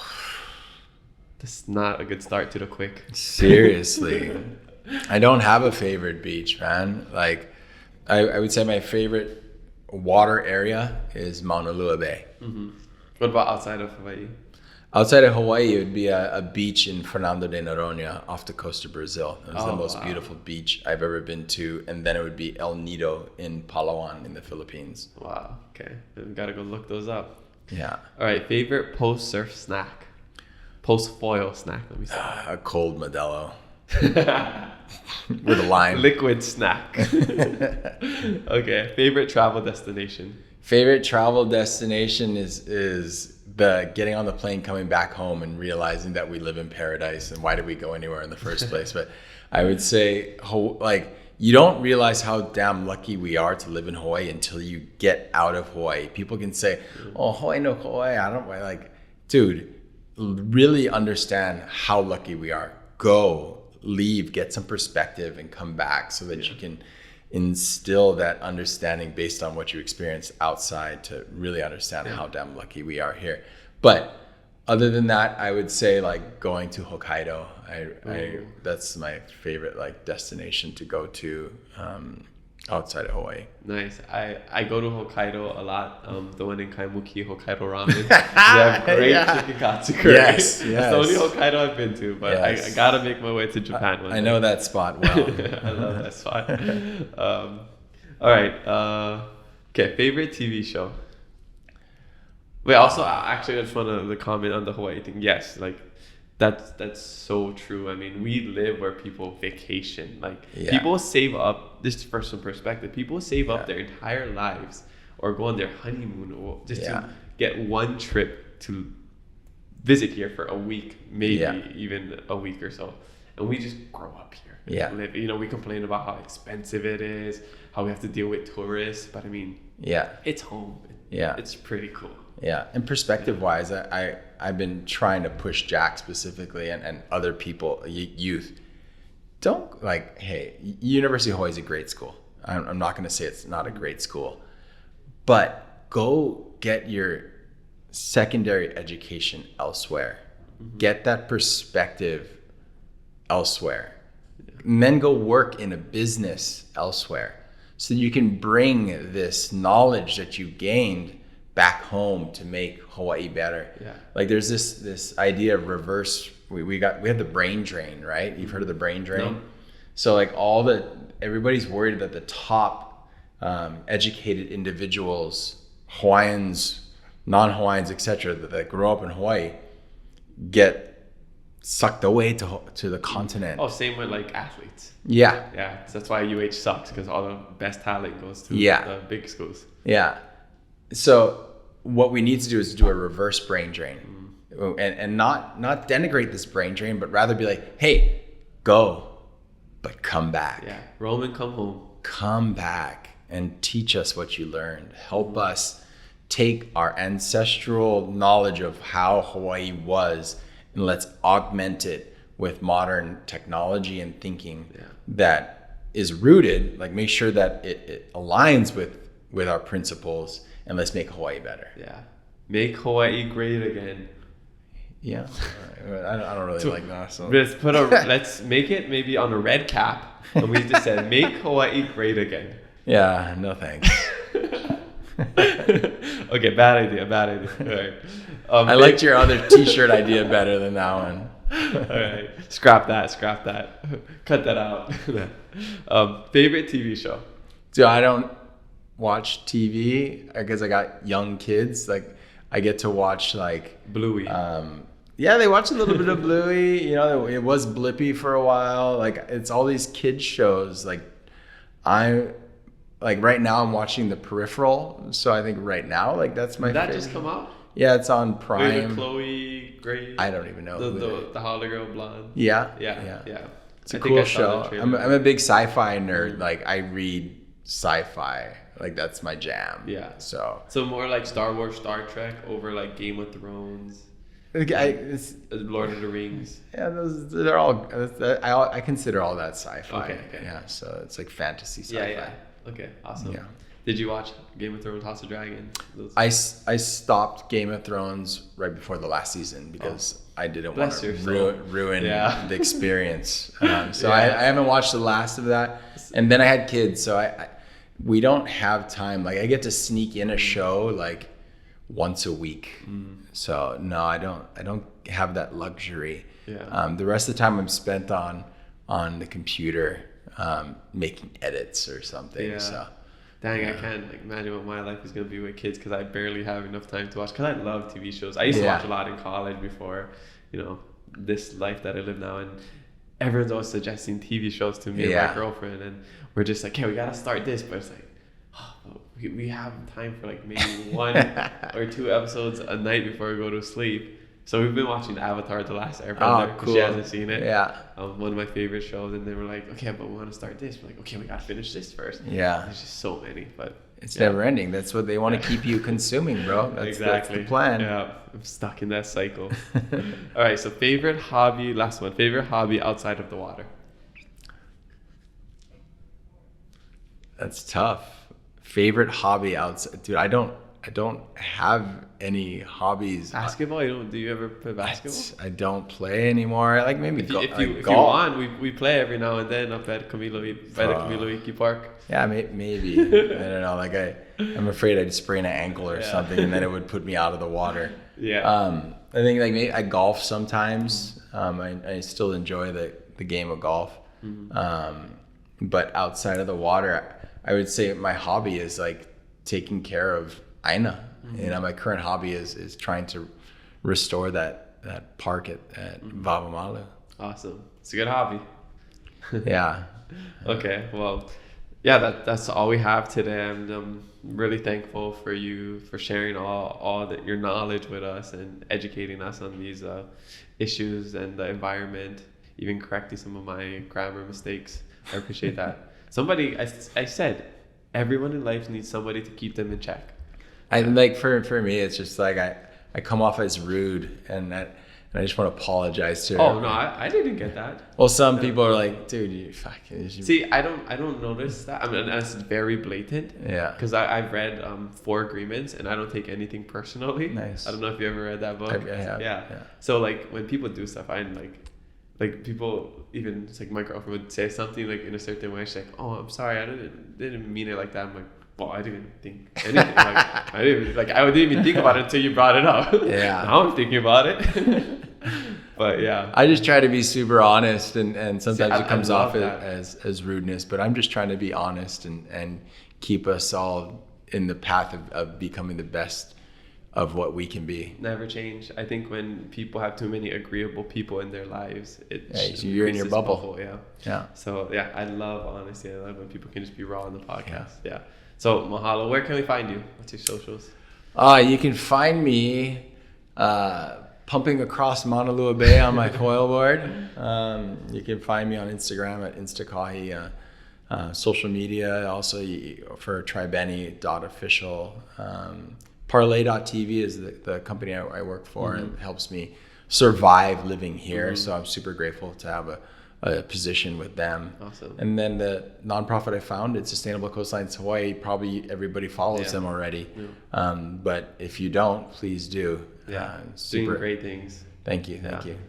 this is not a good start to the quick. Seriously. I don't have a favorite beach, man. Like, I would say my favorite water area is Mauna Lua Bay. What about outside of Hawaii? Outside of Hawaii, it would be a beach in Fernando de Noronha off the coast of Brazil. It was the most beautiful beach I've ever been to. And then it would be El Nido in Palawan in the Philippines. Wow. Okay. We've got to go look those up. Yeah. All right. Favorite post-surf snack? Post-foil snack, let me say. A cold Modelo. With a lime. Liquid snack. Okay. Favorite travel destination? Favorite travel destination is the getting on the plane, coming back home, and realizing that we live in paradise, and why did we go anywhere in the first place? But I would say, like, you don't realize how damn lucky we are to live in Hawaii until you get out of Hawaii. People can say, oh, Hawaii no Hawaii, I don't like, dude, really understand how lucky we are. Go, leave, get some perspective and come back so that you can instill that understanding based on what you experience outside to really understand how damn lucky we are here. But other than that, I would say like going to Hokkaido. I that's my favorite like destination to go to outside of Hawaii. Nice. I go to Hokkaido a lot. The one in Kaimuki, Hokkaido ramen. They have great chicken katsu curry. Yes. That's the only Hokkaido I've been to, but I gotta make my way to Japan one day. I know that spot well. I love that spot. All right. Okay, favorite TV show. Wait, also, actually, I just want to comment on the Hawaii thing. Yes, like, that's so true. I mean, we live where people vacation. Like, people save up, this is for some perspective, people save up their entire lives or go on their honeymoon or just to get one trip to visit here for a week, maybe even a week or so. And we just grow up here. Live, you know, we complain about how expensive it is, how we have to deal with tourists, but I mean, it's home. It's pretty cool. Yeah, and perspective-wise, I've been trying to push Jack specifically and other people, youth. Don't like, hey, University of Hawaii is a great school. I'm not going to say it's not a great school, but go get your secondary education elsewhere. Get that perspective elsewhere. And then go work in a business elsewhere so you can bring this knowledge that you gained back home to make Hawaii better. Like there's this idea of reverse. We had the brain drain, right? You've heard of the brain drain? No. So like everybody's worried that the top educated individuals, Hawaiians, non-Hawaiians, etc., that grow up in Hawaii, get sucked away to the continent. Oh, same with like athletes. Yeah, that's why UH sucks, because all the best talent goes to the big schools. So what we need to do is do a reverse brain drain, and not denigrate this brain drain, but rather be like, hey, go, but come back. Roman, come home. Come back and teach us what you learned. Help us take our ancestral knowledge of how Hawaii was and let's augment it with modern technology and thinking that is rooted, like make sure that it aligns with our principles. And let's make Hawaii better. Make Hawaii great again. I don't really like that. So. Let's make it maybe on a red cap. And we just said, make Hawaii great again. Yeah, no thanks. Okay, bad idea. All right. I liked your other t-shirt idea better than that one. All right. Scrap that. Cut that out. Favorite TV show? Dude, I don't watch TV because I got young kids. Like I get to watch like Bluey. They watch a little bit of Bluey. You know, it was Blippy for a while. Like it's all these kids shows. Like right now I'm watching The Peripheral. So I think right now like that's my favorite. Did that just come out? Yeah, it's on Prime. Wait, Chloe Grace. I don't even know the Holly Girl blonde. Yeah. It's a cool show. I'm a big sci-fi nerd. Like I read sci-fi. Like that's my jam. So more like Star Wars, Star Trek over like Game of Thrones, Lord of the Rings. Yeah, they're all. I consider all that sci-fi. Okay. Yeah, so it's like fantasy sci-fi. Yeah. Okay, awesome. Yeah. Did you watch Game of Thrones, House of Dragon? I stopped Game of Thrones right before the last season because I didn't want to ruin the experience. So I haven't watched the last of that. And then I had kids, so we don't have time. Like I get to sneak in a show like once a week. So no, I don't have that luxury. The rest of the time I'm spent on the computer making edits or something. So dang, I can't imagine what my life is going to be with kids because I barely have enough time to watch, because I love TV shows. I used to watch a lot in college before, this life that I live now, and everyone's always suggesting TV shows to me and my girlfriend, and we're just like, hey, we gotta start this, but it's like, we have time for like maybe 1 or 2 episodes a night before we go to sleep, So we've been watching Avatar: The Last Airbender. Oh, cool. She hasn't seen it. Yeah. One of my favorite shows, and they were like, okay, but we want to start this. We're like, okay, we got to finish this first. Yeah. There's just so many, but it's never ending. That's what they want to keep you consuming, bro. That's the plan. Yeah, I'm stuck in that cycle. All right, so favorite hobby, last one. Favorite hobby outside of the water. That's tough. Favorite hobby outside, dude. I don't have any hobbies. Basketball? Do you ever play basketball? I don't play anymore. Like maybe if you want, we play every now and then up at Kamiloiki Park. Yeah, maybe. I don't know. Like I'm afraid I'd sprain an ankle or something, and then it would put me out of the water. Yeah. I think like maybe I golf sometimes. I still enjoy the game of golf. But outside of the water, I would say my hobby is like taking care of Aina. My current hobby is trying to restore that park at Vavamalu. Awesome. It's a good hobby. Yeah. Okay. Well, yeah, that's all we have today. I'm really thankful for you for sharing all your knowledge with us and educating us on these issues and the environment, even correcting some of my grammar mistakes. I appreciate that. I said, everyone in life needs somebody to keep them in check. I like for me, it's just like I come off as rude, and I just want to apologize to. Oh no, I didn't get that. Well, some people are like, dude, you fucking. See, I don't notice that. I mean, that's very blatant. Yeah. Because I've read 4 Agreements, and I don't take anything personally. Nice. I don't know if you ever read that book. I have. Yeah. So like when people do stuff, I'm like people, even it's like my girlfriend would say something like in a certain way. She's like, "Oh, I'm sorry, I didn't mean it like that." I'm like, "Well, I didn't think anything. I didn't even think about it until you brought it up." Yeah. Now I'm thinking about it. But yeah, I just try to be super honest, and sometimes it comes off that. as rudeness. But I'm just trying to be honest and keep us all in the path of becoming the best of what we can be. Never change. I think when people have too many agreeable people in their lives, you're in your bubble. Yeah. So yeah, I love honesty. I love when people can just be raw on the podcast. Yeah. So mahalo. Where can we find you? What's your socials? You can find me pumping across Mauna Lua Bay on my foil board. You can find me on Instagram at instakahi. Social media also for tribeni.official. Parlay.tv is the company I work for, and it helps me survive living here. So I'm super grateful to have a position with them. Awesome. And then the nonprofit I founded, Sustainable Coastlines Hawai'i, probably everybody follows them already. Yeah. But if you don't, please do. Yeah, doing great things. Thank you.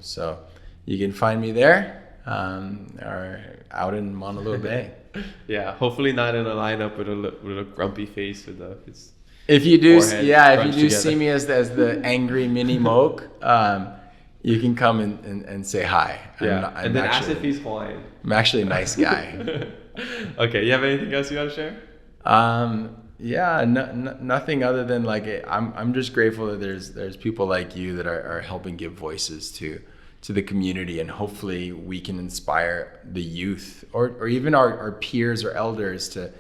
So you can find me there or out in Mauna Lua Bay. Yeah, hopefully not in a lineup with a grumpy face with his. If you do, see me as the angry mini moke, you can come and say hi. Yeah, and then ask if he's Hawaiian. I'm actually a nice guy. Okay, you have anything else you want to share? Yeah, nothing other than like I'm just grateful that there's people like you that are helping give voices to the community, and hopefully we can inspire the youth or even our peers or elders to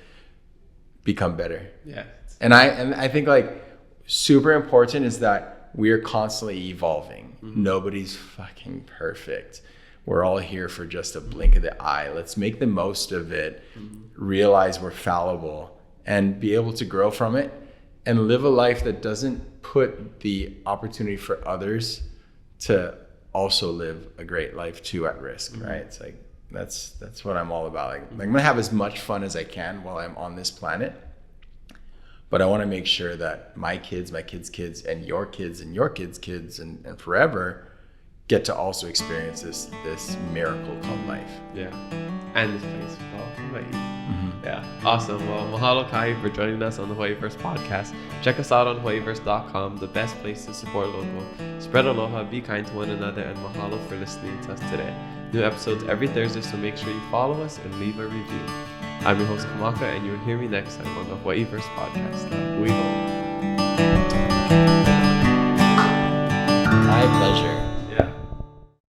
become better. Yeah. And I think like super important is that we're constantly evolving. Nobody's fucking perfect. We're all here for just a blink of the eye. Let's make the most of it, realize we're fallible, and be able to grow from it and live a life that doesn't put the opportunity for others to also live a great life too at risk, right? It's like that's what I'm all about. Like I'm gonna have as much fun as I can while I'm on this planet. But I want to make sure that my kids' kids, and your kids and your kids' kids and forever get to also experience this miracle called life. Yeah. And this place called Hawaii. Yeah. Awesome. Well, mahalo Kahi for joining us on the Hawaiiverse podcast. Check us out on Hawaiiverse.com, the best place to support local. Spread aloha, be kind to one another, and mahalo for listening to us today. New episodes every Thursday, so make sure you follow us and leave a review. I'm your host, Kamaka, and you'll hear me next time on the Hawaiiverse podcast. We hope. My pleasure.